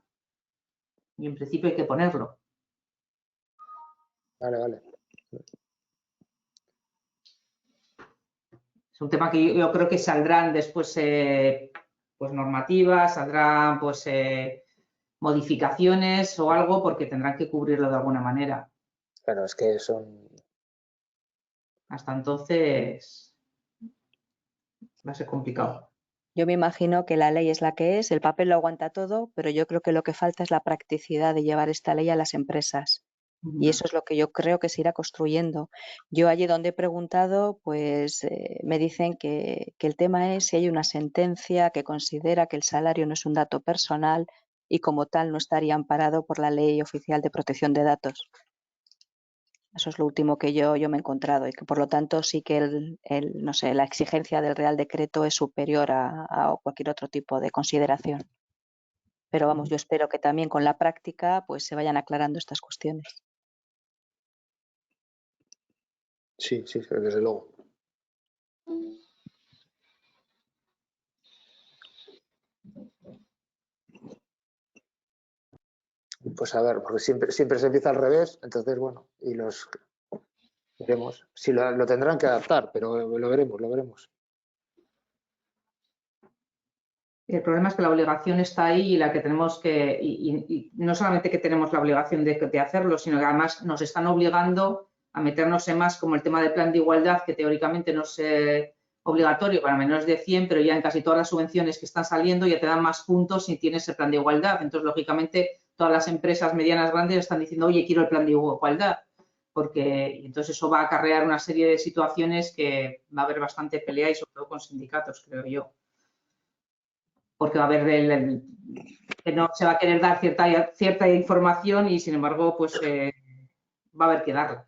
y en principio hay que ponerlo. Vale. Es un tema que yo creo que saldrán después normativas, saldrán modificaciones o algo porque tendrán que cubrirlo de alguna manera. Claro, es que son... Hasta entonces va a ser complicado. Yo me imagino que la ley es la que es, el papel lo aguanta todo, pero yo creo que lo que falta es la practicidad de llevar esta ley a las empresas. Y eso es lo que yo creo que se irá construyendo. Yo allí donde he preguntado, pues me dicen que el tema es si hay una sentencia que considera que el salario no es un dato personal y como tal no estaría amparado por la Ley Oficial de Protección de Datos. Eso es lo último que yo me he encontrado y que por lo tanto sí que no sé, la exigencia del Real Decreto es superior a cualquier otro tipo de consideración. Pero vamos, yo espero que también con la práctica pues se vayan aclarando estas cuestiones. Sí, desde luego. Pues a ver, porque siempre se empieza al revés, entonces bueno, y veremos. Si lo tendrán que adaptar, pero lo veremos. El problema es que la obligación está ahí y la que tenemos que, y no solamente que tenemos la obligación de hacerlo, sino que además nos están obligando a meternos en más como el tema del plan de igualdad, que teóricamente no es obligatorio para menores de 100, pero ya en casi todas las subvenciones que están saliendo ya te dan más puntos si tienes el plan de igualdad. Entonces, lógicamente, todas las empresas medianas grandes están diciendo, oye, quiero el plan de igualdad, porque entonces eso va a acarrear una serie de situaciones que va a haber bastante pelea y sobre todo con sindicatos, creo yo. Porque va a haber que no se va a querer dar cierta información y, sin embargo, pues va a haber que darla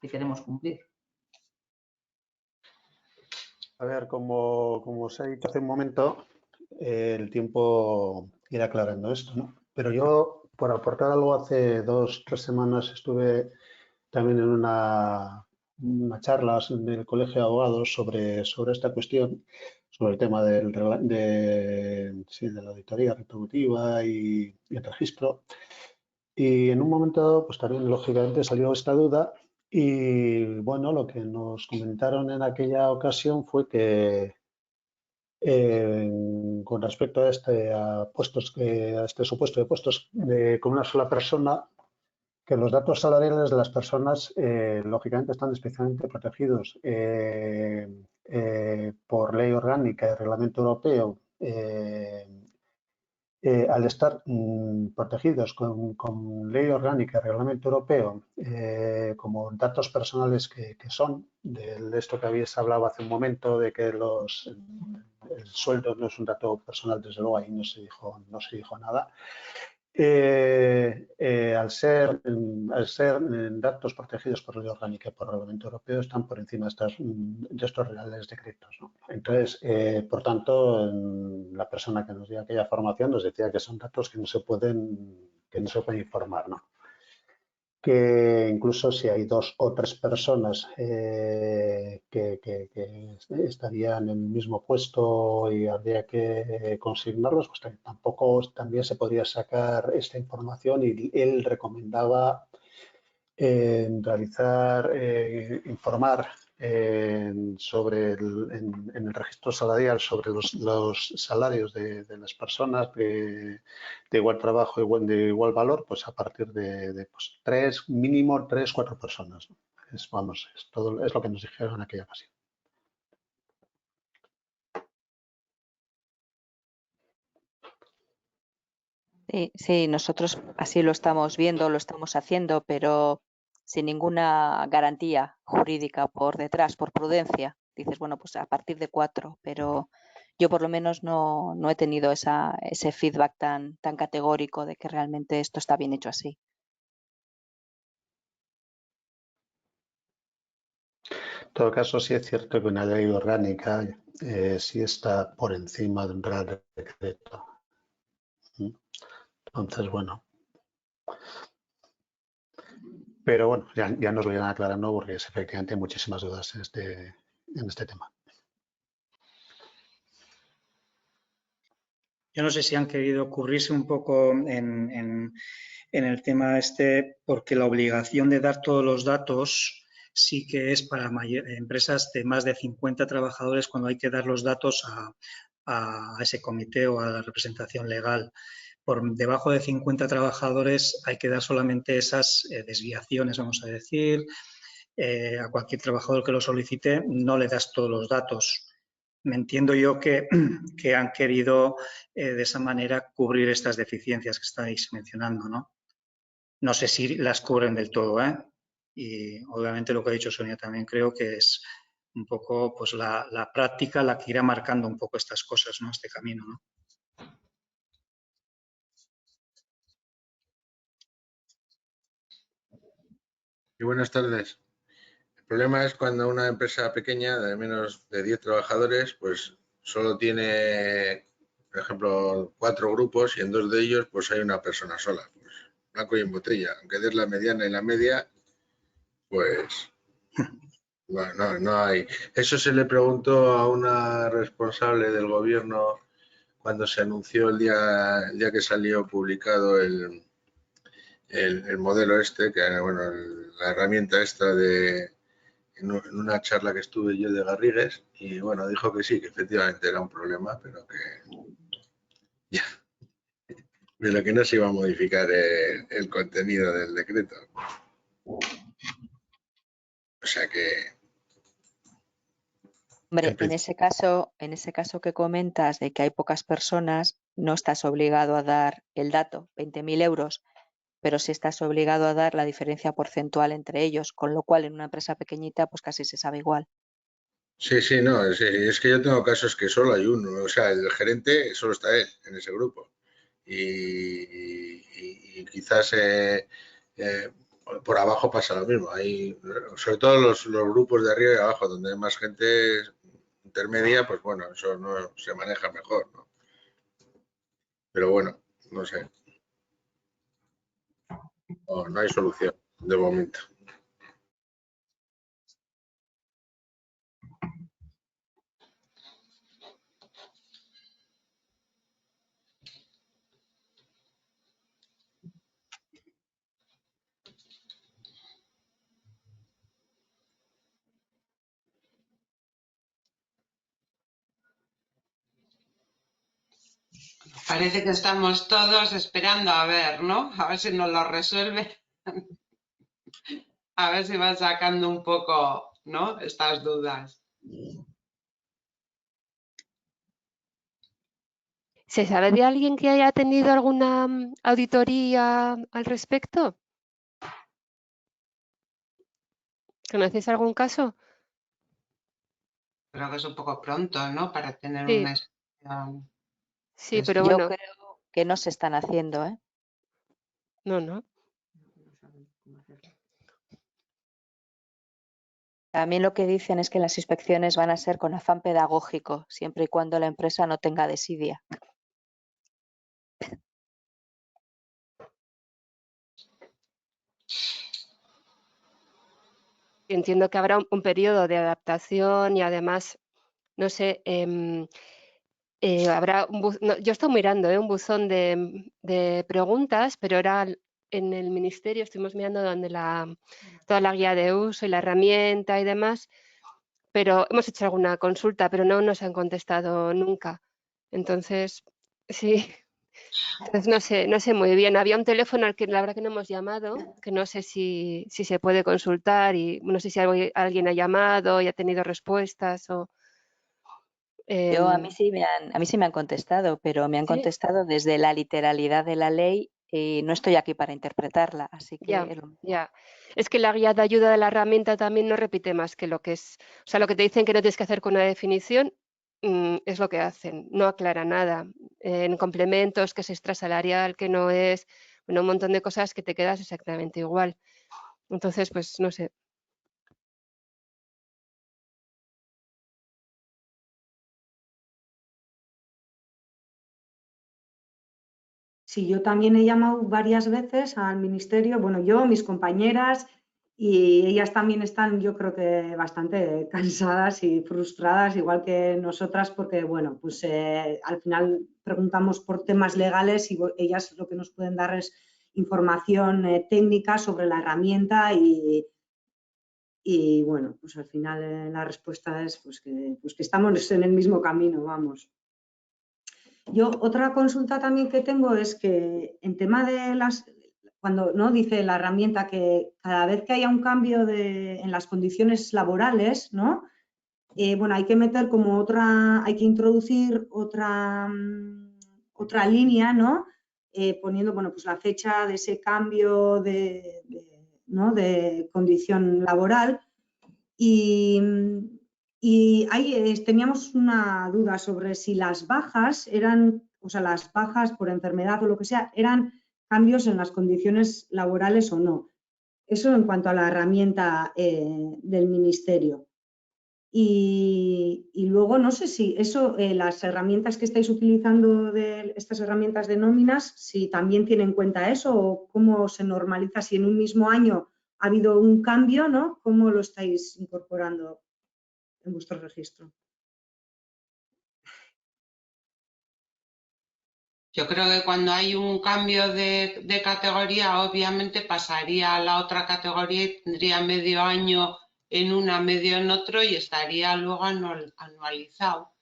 si queremos cumplir. A ver, como os he dicho hace un momento, el tiempo irá aclarando esto, ¿no? Pero yo, por aportar algo, hace 2 o 3 semanas estuve también en una charla en el Colegio de Abogados sobre esta cuestión, sobre el tema de la auditoría retributiva y el registro. Y en un momento dado, pues también lógicamente salió esta duda y bueno, lo que nos comentaron en aquella ocasión fue que con respecto a este supuesto de puestos con una sola persona, que los datos salariales de las personas lógicamente están especialmente protegidos. por ley orgánica y reglamento europeo, al estar protegidos con ley orgánica y reglamento europeo como datos personales que son, de esto que habéis hablado hace un momento, de que el sueldo no es un dato personal, desde luego ahí no se dijo nada. Al ser datos protegidos por ley orgánica y por reglamento europeo, están por encima de estos reales decretos, ¿no? Entonces, por tanto, la persona que nos dio aquella formación nos decía que son datos que no se pueden informar, ¿no? Que incluso si hay 2 o 3 personas que estarían en el mismo puesto y habría que consignarlos, pues también se podría sacar esta información, y él recomendaba informar sobre en el registro salarial sobre los salarios de las personas de igual trabajo y de igual valor, pues a partir de pues, mínimo 3, 4 personas, ¿no? Es lo que nos dijeron en aquella ocasión. Sí, nosotros así lo estamos viendo, lo estamos haciendo, pero sin ninguna garantía jurídica por detrás, por prudencia. Dices, bueno, pues a partir de 4, pero yo por lo menos no he tenido ese feedback tan categórico de que realmente esto está bien hecho así. En todo caso, sí es cierto que una ley orgánica sí está por encima de un real decreto. Entonces, bueno. Pero bueno, ya nos lo irán aclarando, porque efectivamente hay muchísimas dudas en este tema. Yo no sé si han querido cubrirse un poco en el tema porque la obligación de dar todos los datos sí que es para empresas de más de 50 trabajadores, cuando hay que dar los datos a ese comité o a la representación legal. Por debajo de 50 trabajadores hay que dar solamente esas desviaciones, vamos a decir. A cualquier trabajador que lo solicite no le das todos los datos. Me entiendo yo que han querido de esa manera cubrir estas deficiencias que estáis mencionando, ¿no? No sé si las cubren del todo, ¿eh? Y obviamente lo que ha dicho Sonia también creo que es un poco pues la práctica la que irá marcando un poco estas cosas, ¿no? Este camino, ¿no? Y buenas tardes. El problema es cuando una empresa pequeña de menos de 10 trabajadores, pues solo tiene, por ejemplo, 4 grupos y en 2 de ellos pues hay una persona sola. Pues blanco y en botella. Aunque des la mediana y la media, pues no hay. Eso se le preguntó a una responsable del gobierno cuando se anunció el día que salió publicado el modelo que bueno, la herramienta esta en una charla que estuve yo de Garrigues, y bueno, dijo que sí, que efectivamente era un problema, pero que ya, pero que no se iba a modificar el contenido del decreto. O sea que... Hombre, en ese caso que comentas de que hay pocas personas, no estás obligado a dar el dato, 20.000 euros, pero sí estás obligado a dar la diferencia porcentual entre ellos, con lo cual en una empresa pequeñita pues casi se sabe igual. Sí, no, sí, es que yo tengo casos que solo hay uno, o sea, el gerente solo está él en ese grupo. Y quizás por abajo pasa lo mismo. Hay, sobre todo los grupos de arriba y abajo, donde hay más gente intermedia, pues bueno, eso no se maneja mejor, ¿no? Pero bueno, no sé. No hay solución de momento. Parece que estamos todos esperando a ver, ¿no? A ver si nos lo resuelve. A ver si van sacando un poco, ¿no? Estas dudas. ¿Se sabe de alguien que haya tenido alguna auditoría al respecto? ¿Conocéis algún caso? Creo que es un poco pronto, ¿no? Para tener Sí, una explicación. sí, pero Yo bueno, creo que no se están haciendo, ¿eh? no. También lo que dicen es que las inspecciones van a ser con afán pedagógico, siempre y cuando la empresa no tenga desidia. Entiendo que habrá un periodo de adaptación y además, no sé, habrá yo estoy mirando un buzón de preguntas, pero ahora en el ministerio estuvimos mirando donde toda la guía de uso y la herramienta y demás, pero hemos hecho alguna consulta, pero no nos han contestado nunca. Entonces, sí, entonces no sé muy bien. Había un teléfono al que la verdad que no hemos llamado, que no sé si se puede consultar y no sé si alguien ha llamado y ha tenido respuestas o... Yo a mí sí me han contestado, pero me han sí, contestado desde la literalidad de la ley y no estoy aquí para interpretarla, así que es lo mismo. ya. Es que la guía de ayuda de la herramienta también no repite más que lo que es. O sea, lo que te dicen que no tienes que hacer con una definición es lo que hacen. No aclara nada. En complementos, que es extrasalarial, que no es. Bueno, un montón de cosas que te quedas exactamente igual. Entonces, pues no sé. Sí, yo también he llamado varias veces al ministerio, bueno, yo, mis compañeras, y ellas también están, yo creo que bastante cansadas y frustradas, igual que nosotras, porque, bueno, pues al final preguntamos por temas legales y ellas lo que nos pueden dar es información técnica sobre la herramienta y, bueno, pues al final la respuesta es pues que estamos en el mismo camino, vamos. Yo otra consulta también que tengo es que en tema de cuando no dice la herramienta que cada vez que haya un cambio en las condiciones laborales, ¿no? Bueno, hay que meter como hay que introducir otra línea, ¿no? Poniendo, bueno, pues la fecha de ese cambio ¿no? de condición laboral y ahí teníamos una duda sobre si las bajas eran, o sea, las bajas por enfermedad o lo que sea, eran cambios en las condiciones laborales o no. Eso en cuanto a la herramienta del ministerio. Y luego no sé si eso, las herramientas que estáis utilizando, estas herramientas de nóminas, si también tienen en cuenta eso o cómo se normaliza, si en un mismo año ha habido un cambio, ¿no? ¿Cómo lo estáis incorporando en vuestro registro? Yo creo que cuando hay un cambio de categoría, obviamente pasaría a la otra categoría y tendría medio año en una, medio en otro y estaría luego anualizado.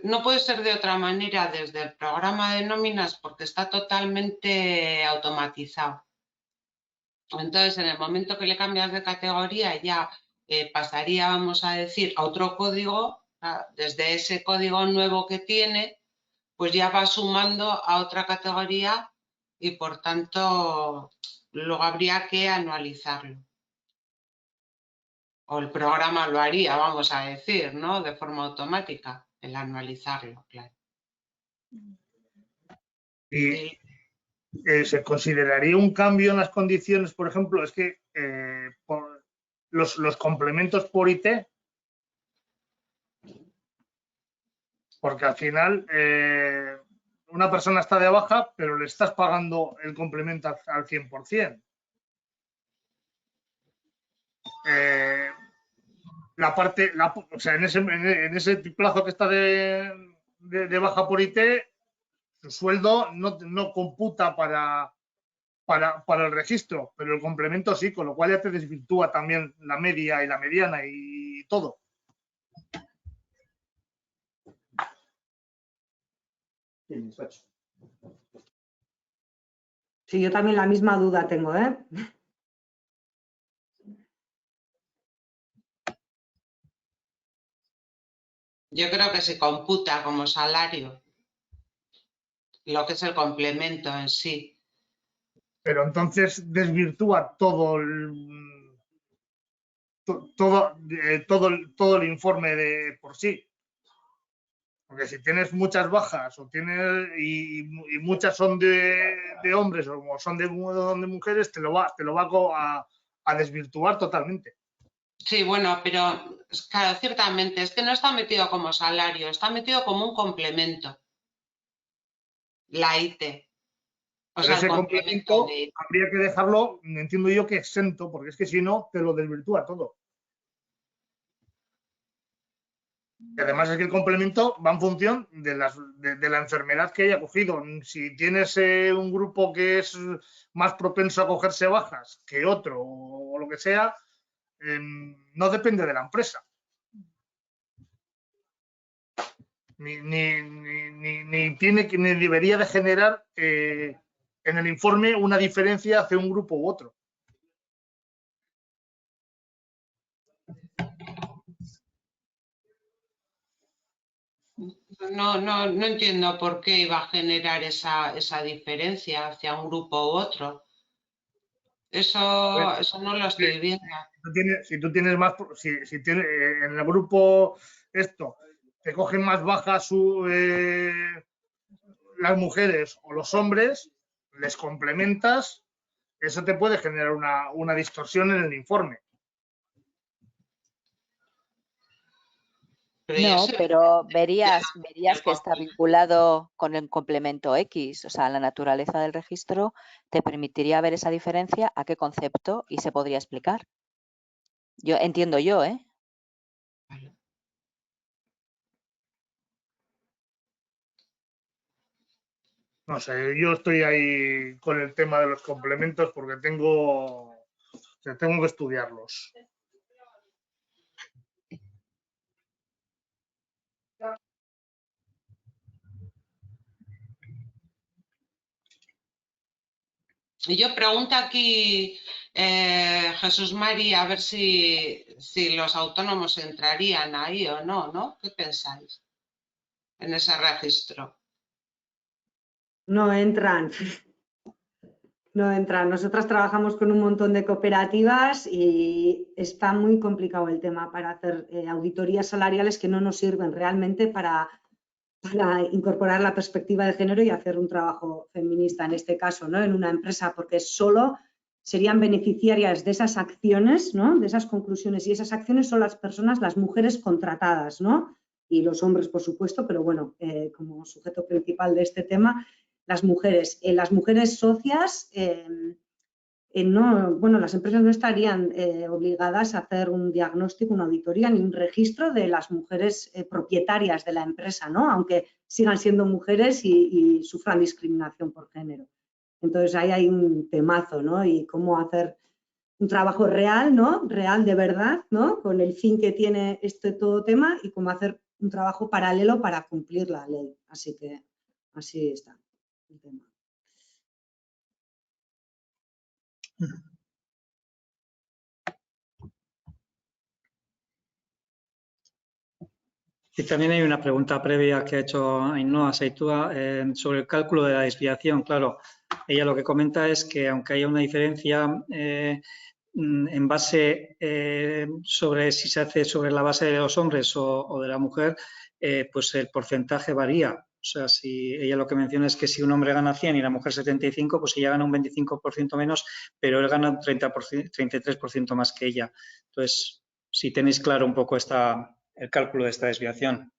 No puede ser de otra manera desde el programa de nóminas porque está totalmente automatizado. Entonces, en el momento que le cambias de categoría, ya pasaría, vamos a decir, a otro código, desde ese código nuevo que tiene, pues ya va sumando a otra categoría y, por tanto, luego habría que anualizarlo. O el programa lo haría, vamos a decir, ¿no? De forma automática, el anualizarlo, claro. Y se consideraría un cambio en las condiciones, por ejemplo, es que por los complementos por IT, porque al final una persona está de baja, pero le estás pagando el complemento al 100%. O sea, en ese plazo que está de baja por IT, su sueldo no computa para el registro, pero el complemento sí, con lo cual ya te desvirtúa también la media y la mediana y todo. Sí, yo también la misma duda tengo, ¿eh? Yo creo que se computa como salario. lo que es el complemento en sí. Pero entonces desvirtúa todo el informe de por sí. Porque si tienes muchas bajas y muchas son de hombres o son de mujeres, te lo va a desvirtuar totalmente. Sí, bueno, pero claro, ciertamente, es que no está metido como salario, está metido como un complemento. La IT. O sea, Pero ese el complemento de IT. habría que dejarlo, entiendo yo, que exento, porque es que si no, te lo desvirtúa todo. Y además es que el complemento va en función de la enfermedad que haya cogido. Si tienes un grupo que es más propenso a cogerse bajas que otro o lo que sea, no depende de la empresa. Ni debería de generar en el informe una diferencia hacia un grupo u otro. No entiendo por qué iba a generar esa diferencia hacia un grupo u otro. Eso no lo estoy viendo. Si tú tienes más, si tienes, en el grupo esto, te cogen más bajas las mujeres o los hombres, les complementas, eso te puede generar una distorsión en el informe. No, pero verías que está vinculado con el complemento X, o sea, la naturaleza del registro te permitiría ver esa diferencia, a qué concepto, y se podría explicar. Yo entiendo yo, ¿eh? No sé, yo estoy ahí con el tema de los complementos porque tengo que estudiarlos. Y yo pregunto aquí, Jesús María, a ver si los autónomos entrarían ahí o no, ¿no? ¿Qué pensáis en ese registro? No entran. No entran. Nosotras trabajamos con un montón de cooperativas y está muy complicado el tema para hacer auditorías salariales que no nos sirven realmente para incorporar la perspectiva de género y hacer un trabajo feminista en este caso, ¿no? En una empresa, porque solo serían beneficiarias de esas acciones, ¿no? De esas conclusiones, y esas acciones son las personas, las mujeres contratadas, ¿no? Y los hombres, por supuesto, pero bueno, como sujeto principal de este tema, las mujeres. Las mujeres socias, las empresas no estarían obligadas a hacer un diagnóstico, una auditoría ni un registro de las mujeres propietarias de la empresa, ¿no? Aunque sigan siendo mujeres y sufran discriminación por género. Entonces ahí hay un temazo, ¿no? Y cómo hacer un trabajo real, ¿no? Real de verdad, ¿no? Con el fin que tiene todo tema y cómo hacer un trabajo paralelo para cumplir la ley. Así que así está el tema. Y también hay una pregunta previa que ha hecho Ainhoa Saitúa sobre el cálculo de la desviación. Claro, ella lo que comenta es que aunque haya una diferencia en base sobre si se hace sobre la base de los hombres o de la mujer, pues el porcentaje varía. O sea, si ella lo que menciona es que si un hombre gana 100 y la mujer 75, pues ella gana un 25% menos, pero él gana un 33% más que ella. Entonces, si tenéis claro un poco el cálculo de esta desviación.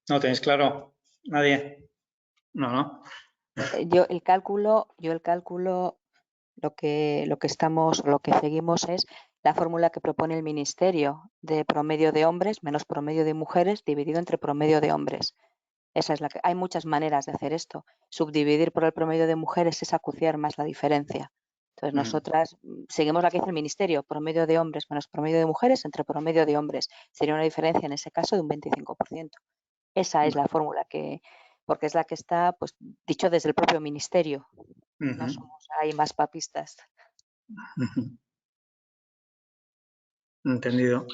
¿No tenéis claro? ¿Nadie? No. Yo el cálculo, lo que seguimos es la fórmula que propone el Ministerio de promedio de hombres menos promedio de mujeres dividido entre promedio de hombres. Esa es hay muchas maneras de hacer esto. Subdividir por el promedio de mujeres es acuciar más la diferencia. Entonces, nosotras seguimos la que dice el Ministerio, promedio de hombres menos promedio de mujeres entre promedio de hombres. Sería una diferencia en ese caso de un 25%. Esa es la fórmula porque es la que está, pues, dicho desde el propio Ministerio. No somos ahí más papistas. Entendido.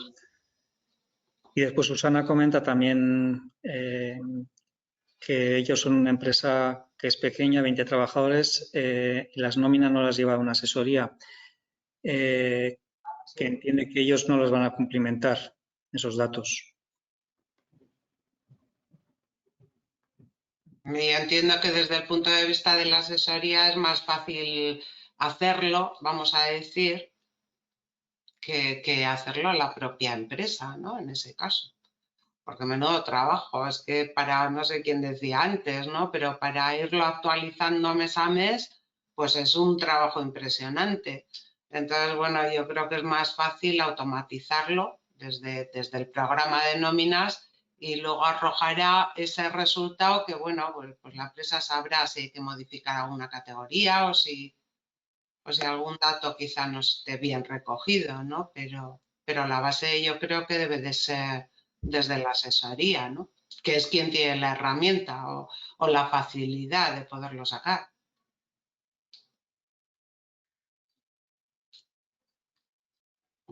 Y después Susana comenta también que ellos son una empresa que es pequeña, 20 trabajadores, y las nóminas no las lleva una asesoría, que entiende que ellos no los van a cumplimentar esos datos. Yo entiendo que desde el punto de vista de la asesoría es más fácil hacerlo, vamos a decir, que hacerlo la propia empresa, ¿no? En ese caso. Porque menudo trabajo, es que para, no sé quién decía antes, ¿no? Pero para irlo actualizando mes a mes, pues es un trabajo impresionante. Entonces, bueno, yo creo que es más fácil automatizarlo desde el programa de nóminas y luego arrojará ese resultado que, bueno, pues la empresa sabrá si hay que modificar alguna categoría o si algún dato quizá no esté bien recogido, ¿no? Pero la base yo creo que debe de ser desde la asesoría, ¿no? Que es quien tiene la herramienta o la facilidad de poderlo sacar.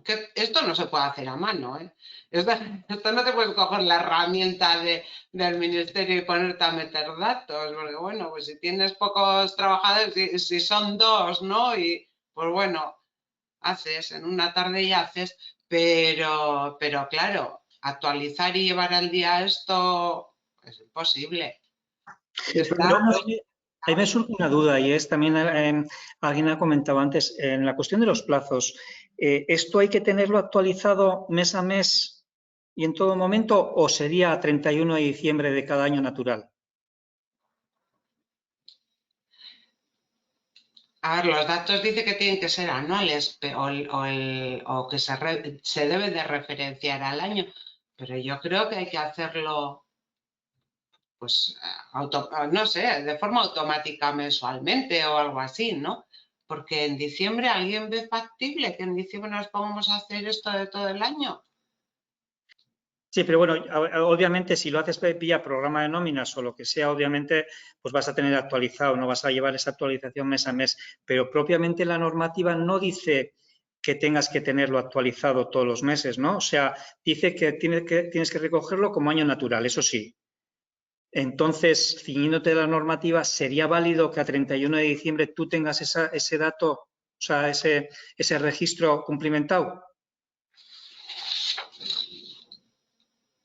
Que esto no se puede hacer a mano, ¿eh? Esto no te puedes coger la herramienta del ministerio y ponerte a meter datos, porque bueno, pues si tienes pocos trabajadores, si son dos, ¿no? Y pues bueno, haces, en una tarde ya haces, pero claro, actualizar y llevar al día esto es imposible. Ahí me surge una duda y es también, alguien ha comentado antes, en la cuestión de los plazos, ¿esto hay que tenerlo actualizado mes a mes y en todo momento o sería 31 de diciembre de cada año natural? A ver, los datos dice que tienen que ser anuales o que se debe de referenciar al año, pero yo creo que hay que hacerlo, pues, no sé, de forma automática mensualmente o algo así, ¿no? Porque en diciembre alguien ve factible que en diciembre nos pongamos a hacer esto de todo el año. Sí, pero bueno, obviamente si lo haces vía programa de nóminas o lo que sea, obviamente pues vas a tener actualizado, no vas a llevar esa actualización mes a mes, pero propiamente la normativa no dice que tengas que tenerlo actualizado todos los meses, ¿no? O sea, dice que tienes que recogerlo como año natural, eso sí. Entonces, ciñéndote de la normativa, ¿sería válido que a 31 de diciembre tú tengas ese dato, o sea, ese registro cumplimentado?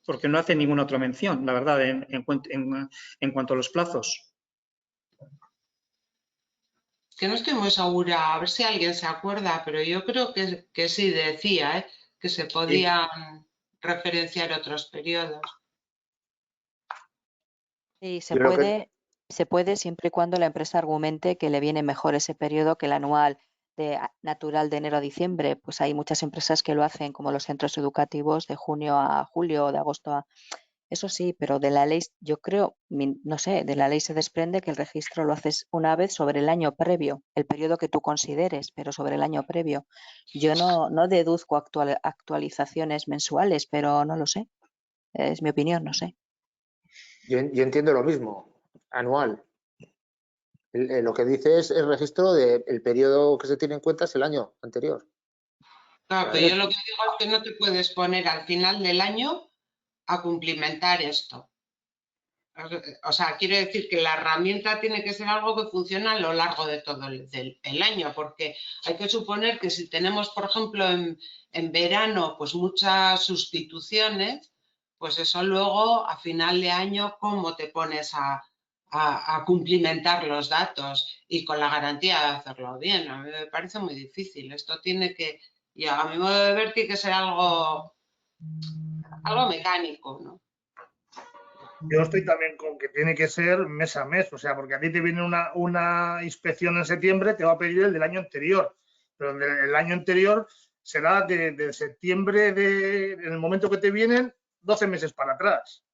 Porque no hace ninguna otra mención, la verdad, en cuanto a los plazos. Que no estoy muy segura, a ver si alguien se acuerda, pero yo creo que sí decía, que se podían referenciar otros periodos. Sí, se puede siempre y cuando la empresa argumente que le viene mejor ese periodo que el anual natural de enero a diciembre. Pues hay muchas empresas que lo hacen, como los centros educativos, de junio a julio o de agosto a... Eso sí, pero de la ley, yo creo, no sé, de la ley se desprende que el registro lo haces una vez sobre el año previo, el periodo que tú consideres, pero sobre el año previo. Yo no deduzco actualizaciones mensuales, pero no lo sé. Es mi opinión, no sé. Yo entiendo lo mismo, anual. Lo que dice es el registro del periodo que se tiene en cuenta es el año anterior. Claro, pero yo lo que digo es que no te puedes poner al final del año a cumplimentar esto. O sea, quiero decir que la herramienta tiene que ser algo que funcione a lo largo de todo el año, porque hay que suponer que si tenemos, por ejemplo, en verano, pues muchas sustituciones, pues eso luego a final de año, ¿cómo te pones a cumplimentar los datos y con la garantía de hacerlo bien? A mí me parece muy difícil. Esto tiene que, y a mi modo de ver, tiene que ser algo mecánico, ¿no? Yo estoy también con que tiene que ser mes a mes, o sea, porque a ti te viene una inspección en septiembre, te va a pedir el del año anterior, pero el año anterior será de septiembre, en el momento que te vienen, 12 meses para atrás.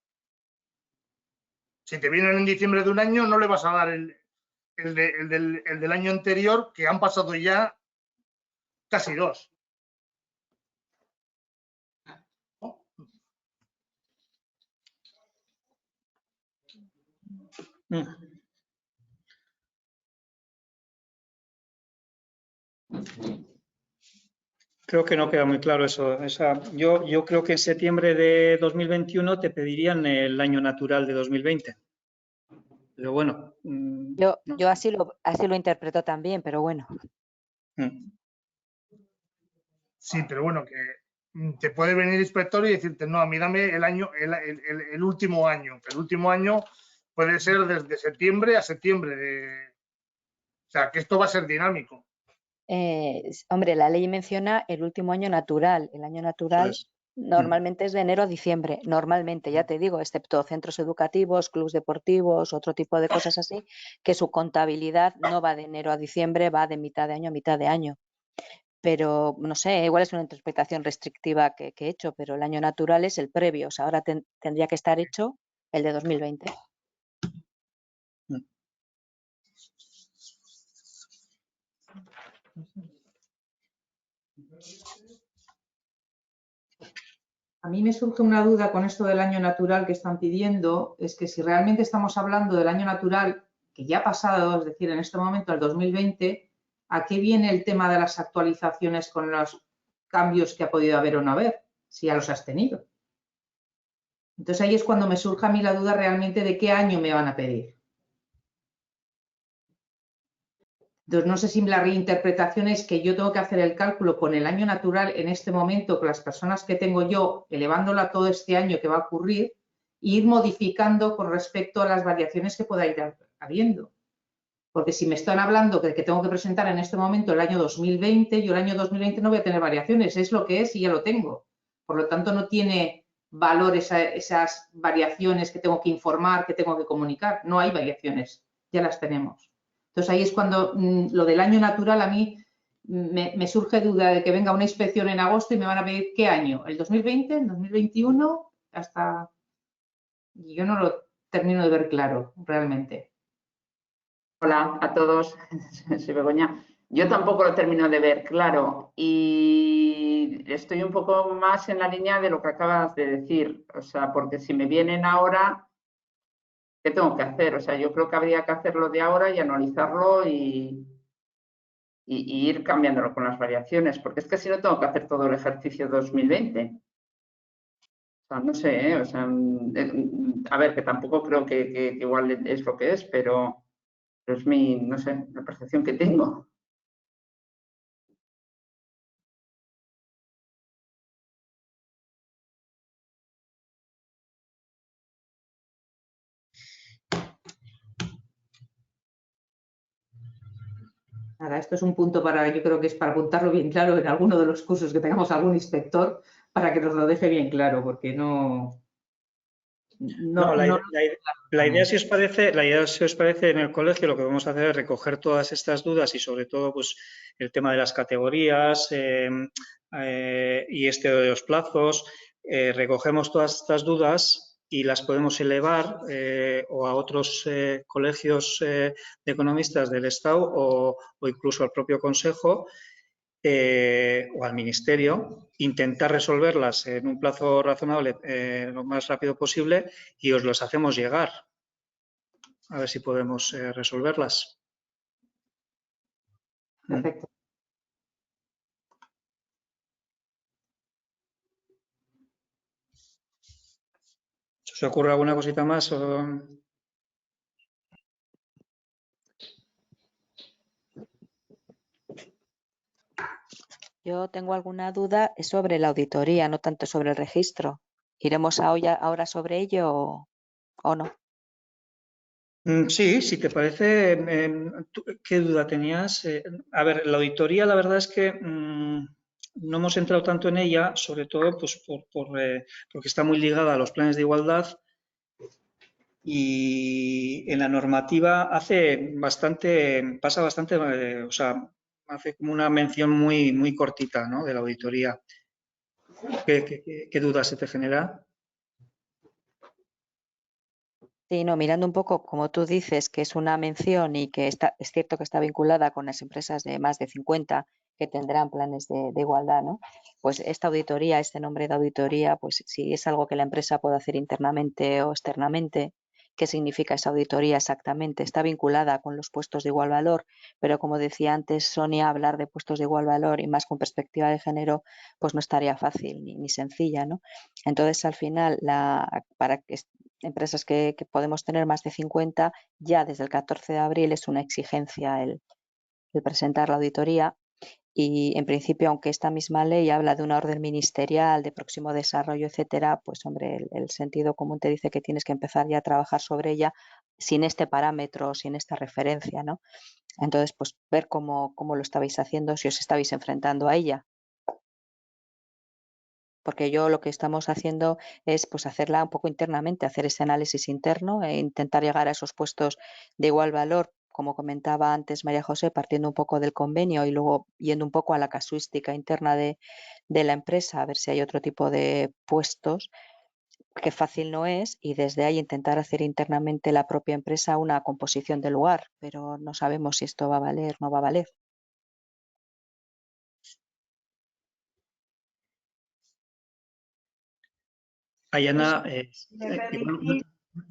Si te vienen en diciembre de un año, no le vas a dar el del año anterior, que han pasado ya casi 2. Creo que no queda muy claro eso. Yo creo que en septiembre de 2021 te pedirían el año natural de 2020. Pero bueno. Yo así lo interpreto también, pero bueno. Sí, pero bueno, que te puede venir el inspector y decirte, no, a mí dame el último año. Que el último año puede ser desde septiembre a septiembre. O sea, que esto va a ser dinámico. Hombre, la ley menciona el último año natural. El año natural normalmente es de enero a diciembre. Normalmente, ya te digo, excepto centros educativos, clubes deportivos, otro tipo de cosas así, que su contabilidad no va de enero a diciembre, va de mitad de año a mitad de año. Pero, no sé, igual es una interpretación restrictiva que he hecho, pero el año natural es el previo. O sea, ahora tendría que estar hecho el de 2020. A mí me surge una duda con esto del año natural que están pidiendo, es que si realmente estamos hablando del año natural que ya ha pasado, es decir, en este momento, el 2020, ¿a qué viene el tema de las actualizaciones con los cambios que ha podido haber o no haber? Si ya los has tenido. Entonces ahí es cuando me surge a mí la duda realmente de qué año me van a pedir. Entonces, no sé si la reinterpretación es que yo tengo que hacer el cálculo con el año natural en este momento, con las personas que tengo yo, elevándola a todo este año que va a ocurrir, e ir modificando con respecto a las variaciones que pueda ir habiendo. Porque si me están hablando de que tengo que presentar en este momento el año 2020, yo el año 2020 no voy a tener variaciones, es lo que es y ya lo tengo. Por lo tanto, no tiene valor esas variaciones que tengo que informar, que tengo que comunicar. No hay variaciones, ya las tenemos. Entonces ahí es cuando lo del año natural a mí me surge duda de que venga una inspección en agosto y me van a pedir ¿qué año? ¿El 2020? ¿El 2021? Hasta... Yo no lo termino de ver claro, realmente. Hola a todos, soy Begoña. Yo tampoco lo termino de ver claro y estoy un poco más en la línea de lo que acabas de decir. O sea, porque si me vienen ahora, ¿qué tengo que hacer? O sea, yo creo que habría que hacerlo de ahora y analizarlo y ir cambiándolo con las variaciones, porque es que si no tengo que hacer todo el ejercicio 2020. O sea, no sé, o sea, a ver, que tampoco creo que igual es lo que es, pero es no sé, la percepción que tengo. Nada, esto es un punto yo creo que es para apuntarlo bien claro en alguno de los cursos que tengamos algún inspector para que nos lo deje bien claro, porque la idea, si os parece, en el colegio lo que vamos a hacer es recoger todas estas dudas y sobre todo pues el tema de las categorías y de los plazos. Recogemos todas estas dudas y las podemos elevar o a otros colegios de economistas del Estado o incluso al propio Consejo o al Ministerio, intentar resolverlas en un plazo razonable lo más rápido posible y os los hacemos llegar. A ver si podemos resolverlas. Perfecto. ¿Se os ocurre alguna cosita más? Yo tengo alguna duda sobre la auditoría, no tanto sobre el registro. ¿Iremos ahora sobre ello o no? Sí, si te parece, ¿qué duda tenías? A ver, la auditoría la verdad es que no hemos entrado tanto en ella, sobre todo pues, porque está muy ligada a los planes de igualdad y en la normativa pasa bastante, o sea, hace como una mención muy cortita, ¿no?, de la auditoría. ¿Qué duda se te genera? Sí, no, mirando un poco, como tú dices, que es una mención y que es cierto que está vinculada con las empresas de más de 50 que tendrán planes de igualdad, ¿no? Pues esta auditoría, este nombre de auditoría, pues si es algo que la empresa puede hacer internamente o externamente, ¿qué significa esa auditoría exactamente? Está vinculada con los puestos de igual valor, pero como decía antes Sonia, hablar de puestos de igual valor y más con perspectiva de género, pues no estaría fácil ni sencilla, ¿no? Entonces, al final, para que empresas que podemos tener más de 50, ya desde el 14 de abril es una exigencia el presentar la auditoría y en principio, aunque esta misma ley habla de una orden ministerial, de próximo desarrollo, etcétera, pues hombre, el sentido común te dice que tienes que empezar ya a trabajar sobre ella sin este parámetro, sin esta referencia, ¿no? Entonces, pues ver cómo lo estabais haciendo, si os estabais enfrentando a ella. Porque yo lo que estamos haciendo es pues hacerla un poco internamente, hacer ese análisis interno e intentar llegar a esos puestos de igual valor, como comentaba antes María José, partiendo un poco del convenio y luego yendo un poco a la casuística interna de la empresa, a ver si hay otro tipo de puestos, que fácil no es, y desde ahí intentar hacer internamente la propia empresa una composición del lugar, pero no sabemos si esto va a valer o no va a valer. Ayana, Me permitís,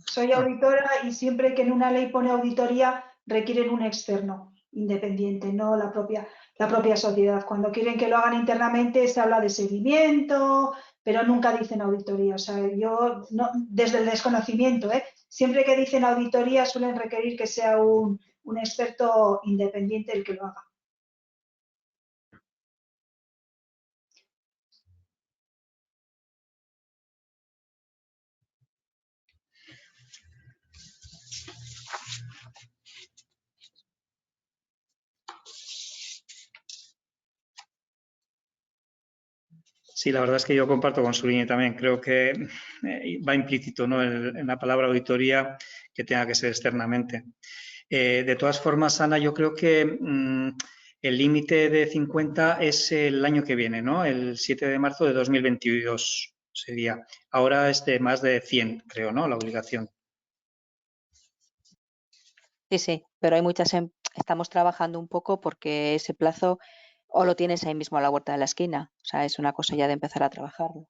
soy auditora y siempre que en una ley pone auditoría requieren un externo independiente, no la propia sociedad. Cuando quieren que lo hagan internamente se habla de seguimiento, pero nunca dicen auditoría. O sea, yo no, desde el desconocimiento, siempre que dicen auditoría suelen requerir que sea un experto independiente el que lo haga. Sí, la verdad es que yo comparto con su línea también. Creo que va implícito, ¿no?, en la palabra auditoría que tenga que ser externamente. De todas formas, Ana, yo creo que el límite de 50 es el año que viene, ¿no? El 7 de marzo de 2022 sería. Ahora es de más de 100, creo, ¿no?, la obligación. Sí, pero hay muchas, estamos trabajando un poco porque ese plazo o lo tienes ahí mismo a la vuelta de la esquina. O sea, es una cosa ya de empezar a trabajarlo.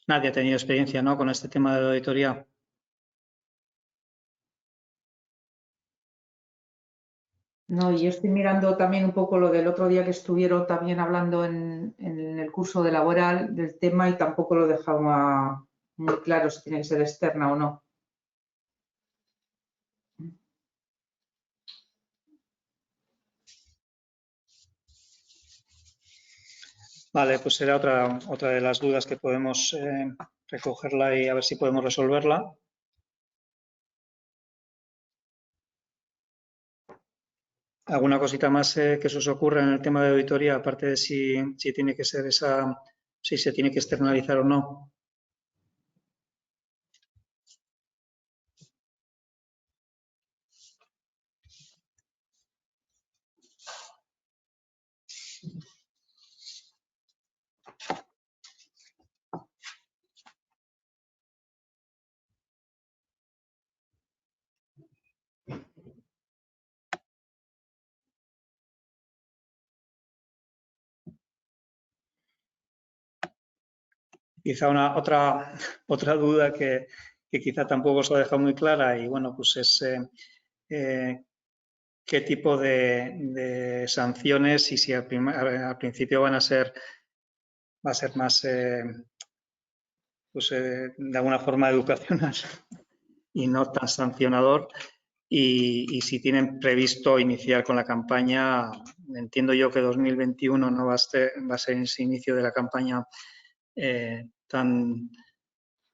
Nadie ha tenido experiencia, ¿no?, con este tema de la auditoría. No, y yo estoy mirando también un poco lo del otro día que estuvieron también hablando en el curso de laboral del tema y tampoco lo dejaba muy claro si tiene que ser externa o no. Vale, pues será otra de las dudas que podemos recogerla y a ver si podemos resolverla. ¿Alguna cosita más que se os ocurra en el tema de auditoría, aparte de si tiene que ser si se tiene que externalizar o no? Quizá otra duda que quizá tampoco os ha dejado muy clara y bueno, pues es qué tipo de sanciones y si al principio va a ser más pues, de alguna forma educacional y no tan sancionador. Y si tienen previsto iniciar con la campaña, entiendo yo que 2021 no va a ser ese inicio de la campaña tan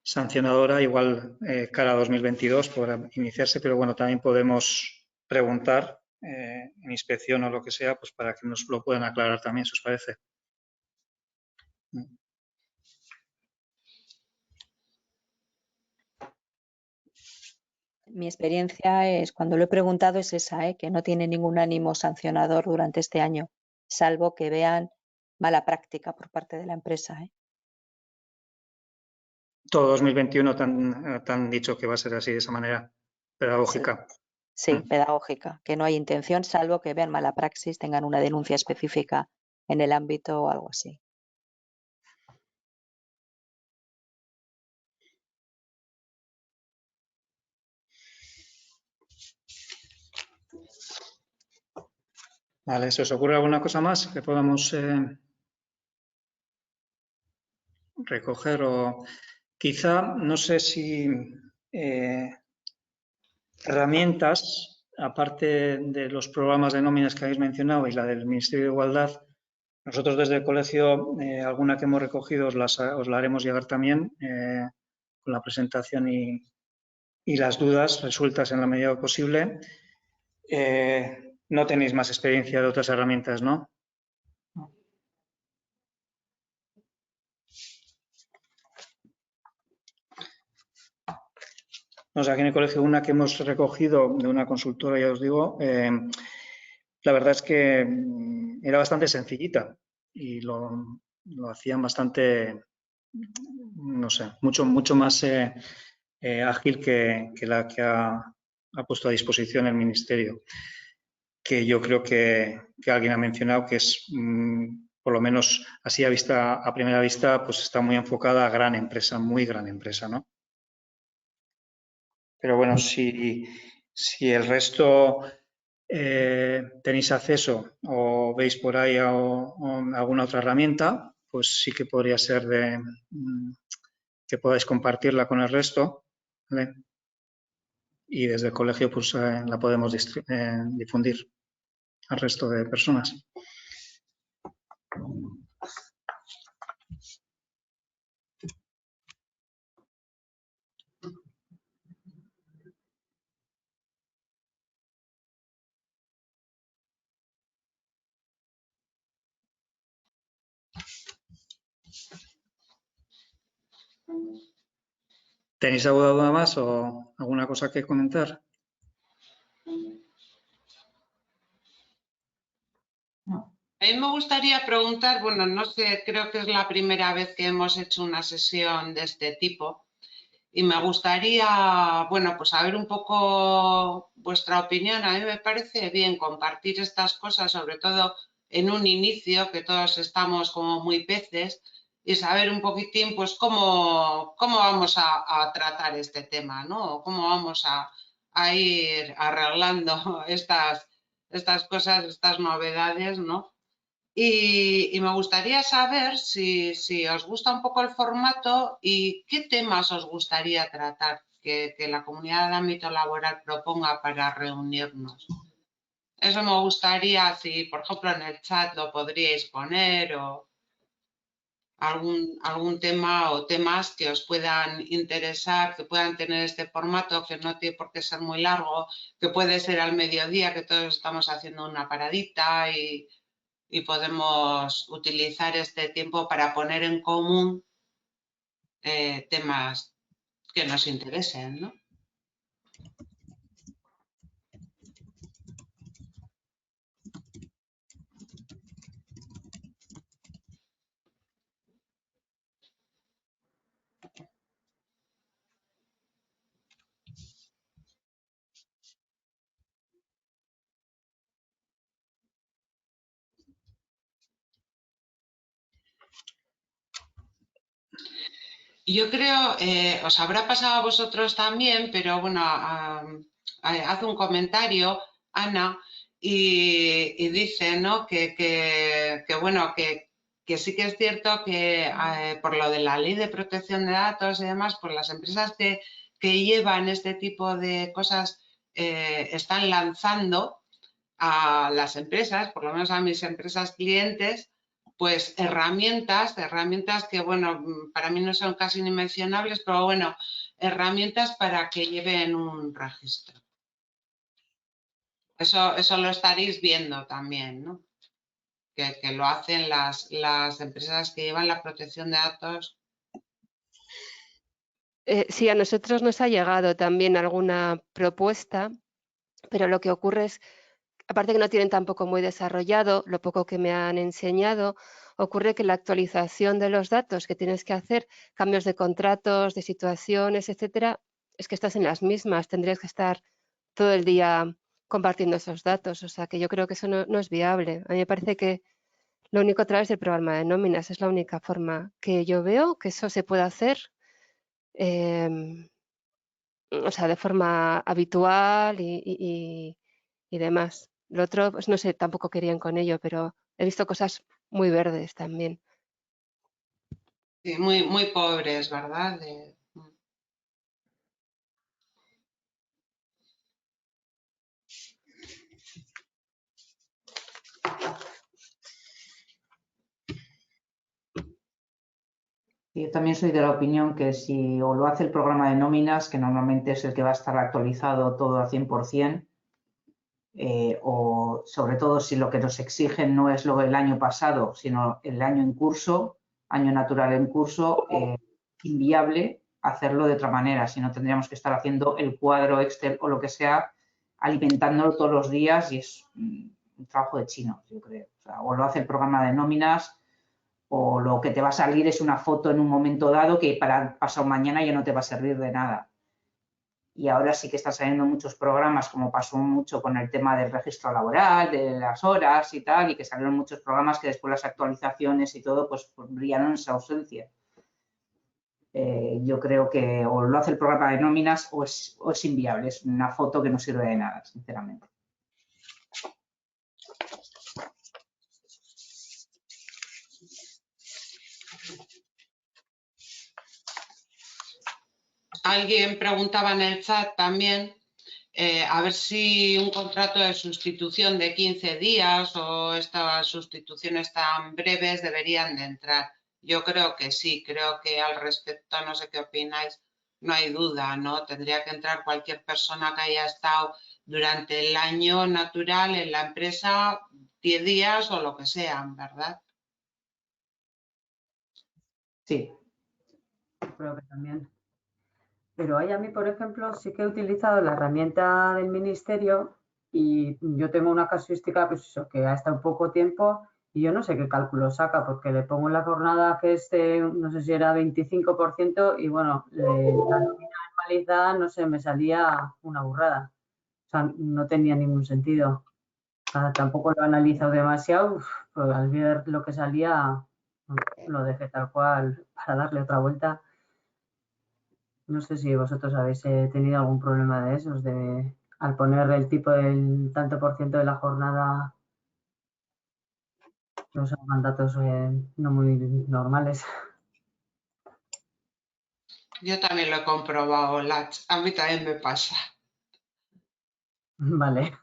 sancionadora, igual cara a 2022 podrá iniciarse, pero bueno, también podemos preguntar en inspección o lo que sea, pues para que nos lo puedan aclarar también, si os parece. Mi experiencia es, cuando lo he preguntado, es esa, que no tiene ningún ánimo sancionador durante este año. salvo que vean mala práctica por parte de la empresa, ¿eh? Todo 2021 te han dicho que va a ser así, de esa manera pedagógica. Sí, pedagógica, que no hay intención, salvo que vean mala praxis, tengan una denuncia específica en el ámbito o algo así. Vale, ¿se os ocurre alguna cosa más que podamos recoger? O quizá, no sé si herramientas, aparte de los programas de nóminas que habéis mencionado y la del Ministerio de Igualdad, nosotros desde el colegio, alguna que hemos recogido os la haremos llegar también con la presentación y las dudas resueltas en la medida posible. No tenéis más experiencia de otras herramientas, ¿no? O sea, aquí en el colegio una que hemos recogido de una consultora, ya os digo, la verdad es que era bastante sencillita y lo hacían bastante, no sé, mucho más ágil que la que ha puesto a disposición el Ministerio, que yo creo que alguien ha mencionado que es, por lo menos así a primera vista, pues está muy enfocada a gran empresa, muy gran empresa, ¿no? Pero bueno, si el resto tenéis acceso o veis por ahí o alguna otra herramienta, pues sí que podría ser que podáis compartirla con el resto, ¿vale? Y desde el colegio pues la podemos difundir al resto de personas. ¿Tenéis alguna duda más o alguna cosa que comentar? A mí me gustaría preguntar, bueno, no sé, creo que es la primera vez que hemos hecho una sesión de este tipo y me gustaría, bueno, pues saber un poco vuestra opinión. A mí me parece bien compartir estas cosas, sobre todo en un inicio, que todos estamos como muy peces, y saber un poquitín, pues, cómo vamos a tratar este tema, ¿no? O cómo vamos a ir arreglando estas cosas, estas novedades, ¿no? Y me gustaría saber si os gusta un poco el formato y qué temas os gustaría tratar que la comunidad de ámbito laboral proponga para reunirnos. Eso me gustaría, si por ejemplo en el chat lo podríais poner o algún tema o temas que os puedan interesar, que puedan tener este formato, que no tiene por qué ser muy largo, que puede ser al mediodía, que todos estamos haciendo una paradita y podemos utilizar este tiempo para poner en común temas que nos interesen, ¿no? Yo creo, os habrá pasado a vosotros también, pero bueno, hace un comentario Ana y dice, ¿no? que bueno, que sí que es cierto que por lo de la ley de protección de datos y demás, pues las empresas que llevan este tipo de cosas están lanzando a las empresas, por lo menos a mis empresas clientes, pues herramientas que, bueno, para mí no son casi ni mencionables, pero bueno, herramientas para que lleven un registro. Eso lo estaréis viendo también, ¿no? Que lo hacen las empresas que llevan la protección de datos. Sí, a nosotros nos ha llegado también alguna propuesta, pero lo que ocurre es aparte que no tienen tampoco muy desarrollado, lo poco que me han enseñado, ocurre que la actualización de los datos que tienes que hacer, cambios de contratos, de situaciones, etcétera, es que estás en las mismas, tendrías que estar todo el día compartiendo esos datos, o sea que yo creo que eso no es viable. A mí me parece que lo único a través del programa de nóminas es la única forma que yo veo que eso se puede hacer, o sea, de forma habitual y demás. Lo otro, pues no sé, tampoco querían con ello, pero he visto cosas muy verdes también. Sí, muy, muy pobres, ¿verdad? Yo también soy de la opinión que si o lo hace el programa de nóminas, que normalmente es el que va a estar actualizado todo al 100%, o sobre todo si lo que nos exigen no es lo del año pasado, sino el año en curso, año natural en curso, inviable hacerlo de otra manera, si no tendríamos que estar haciendo el cuadro Excel o lo que sea, alimentándolo todos los días y es un trabajo de chinos, yo creo. O sea, o lo hace el programa de nóminas o lo que te va a salir es una foto en un momento dado que para pasado mañana ya no te va a servir de nada. Y ahora sí que están saliendo muchos programas, como pasó mucho con el tema del registro laboral, de las horas y tal, y que salieron muchos programas que después las actualizaciones y todo, pues brillaron en esa ausencia. Yo creo que o lo hace el programa de nóminas o es inviable, es una foto que no sirve de nada, sinceramente. Alguien preguntaba en el chat también a ver si un contrato de sustitución de 15 días o estas sustituciones tan breves deberían de entrar. Yo creo que sí, creo que al respecto, no sé qué opináis, no hay duda, ¿no? Tendría que entrar cualquier persona que haya estado durante el año natural en la empresa 10 días o lo que sean, ¿verdad? Sí. Creo que también. Pero ahí a mí, por ejemplo, sí que he utilizado la herramienta del ministerio y yo tengo una casuística, pues eso, que ha estado poco tiempo y yo no sé qué cálculo saca, porque le pongo en la jornada que es de, no sé si era 25% y bueno, la nómina normalizada, no sé, me salía una burrada. O sea, no tenía ningún sentido. O sea, tampoco lo he analizado demasiado, pues al ver lo que salía, lo dejé tal cual para darle otra vuelta. No sé si vosotros habéis tenido algún problema de esos, de al poner el tipo del tanto por ciento de la jornada, no son mandatos no muy normales. Yo también lo he comprobado, Lach. A mí también me pasa. Vale.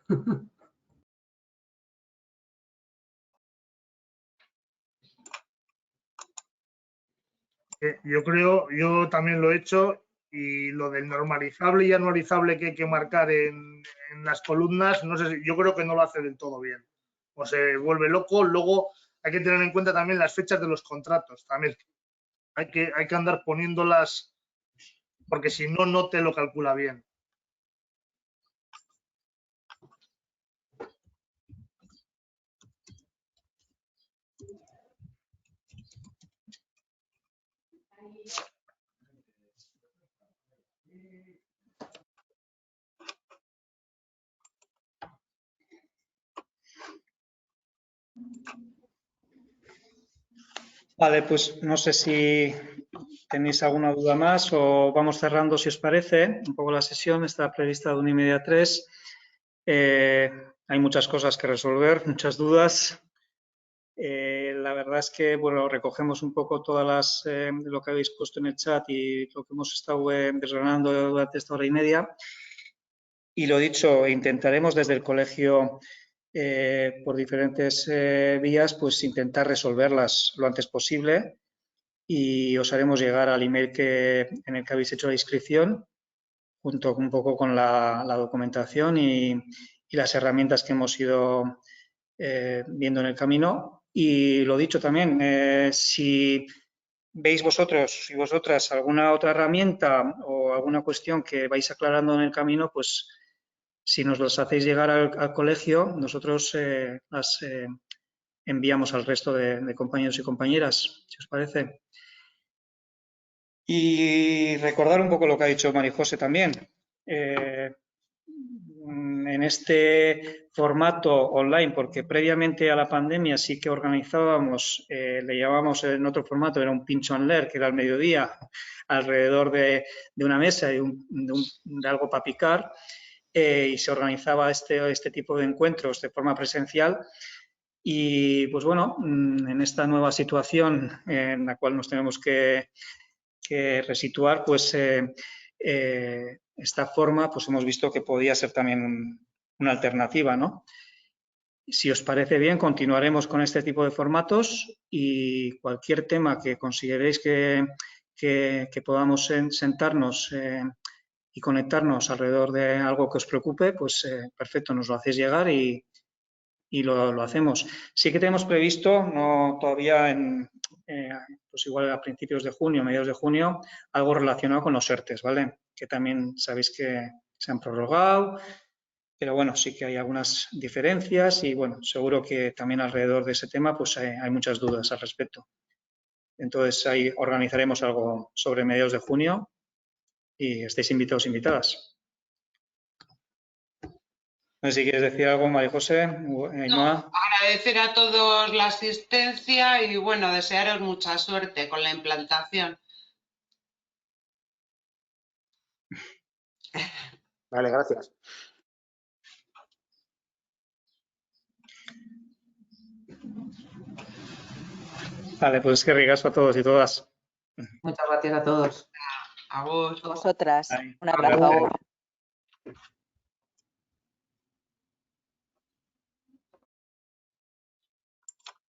Yo también lo he hecho y lo del normalizable y anualizable que hay que marcar en las columnas, no sé, yo creo que no lo hace del todo bien. O se vuelve loco. Luego hay que tener en cuenta también las fechas de los contratos. También hay que andar poniéndolas porque si no, no te lo calcula bien. Vale, pues no sé si tenéis alguna duda más o vamos cerrando si os parece. Un poco la sesión está prevista de 1:30 a 3. Hay muchas cosas que resolver, muchas dudas. La verdad es que, bueno, recogemos un poco todas lo que habéis puesto en el chat y lo que hemos estado desgranando durante esta 1:30. Y lo dicho, intentaremos desde el colegio, por diferentes vías, pues intentar resolverlas lo antes posible y os haremos llegar al email en el que habéis hecho la inscripción, junto un poco con la documentación y las herramientas que hemos ido viendo en el camino. Y lo dicho también, si veis vosotros y vosotras alguna otra herramienta o alguna cuestión que vais aclarando en el camino, pues si nos las hacéis llegar al colegio, nosotros las enviamos al resto de compañeros y compañeras, si os parece. Y recordar un poco lo que ha dicho María José también. En este formato online, porque previamente a la pandemia sí que organizábamos, le llamábamos en otro formato, era un pinch and learn, que era al mediodía, alrededor de una mesa y de algo para picar, y se organizaba este tipo de encuentros de forma presencial. Y pues bueno, en esta nueva situación en la cual nos tenemos que resituar, pues esta forma pues hemos visto que podía ser también una alternativa, ¿no? Si os parece bien, continuaremos con este tipo de formatos y cualquier tema que consideréis que podamos sentarnos y conectarnos alrededor de algo que os preocupe, pues perfecto, nos lo hacéis llegar y lo hacemos. Sí que tenemos previsto, no todavía pues igual a principios de junio, mediados de junio, algo relacionado con los ERTES, ¿vale? Que también sabéis que se han prorrogado, pero bueno, sí que hay algunas diferencias y bueno, seguro que también alrededor de ese tema pues hay muchas dudas al respecto. Entonces ahí organizaremos algo sobre mediados de junio y estáis invitados, invitadas. No sé si quieres decir algo, María José, Ainhoa. No, agradecer a todos la asistencia y bueno, desearos mucha suerte con la implantación. Vale, gracias. Vale, pues que ricasco a todos y todas. Muchas gracias a todos. A vos. Vosotras. Ay, Un abrazo. gracias.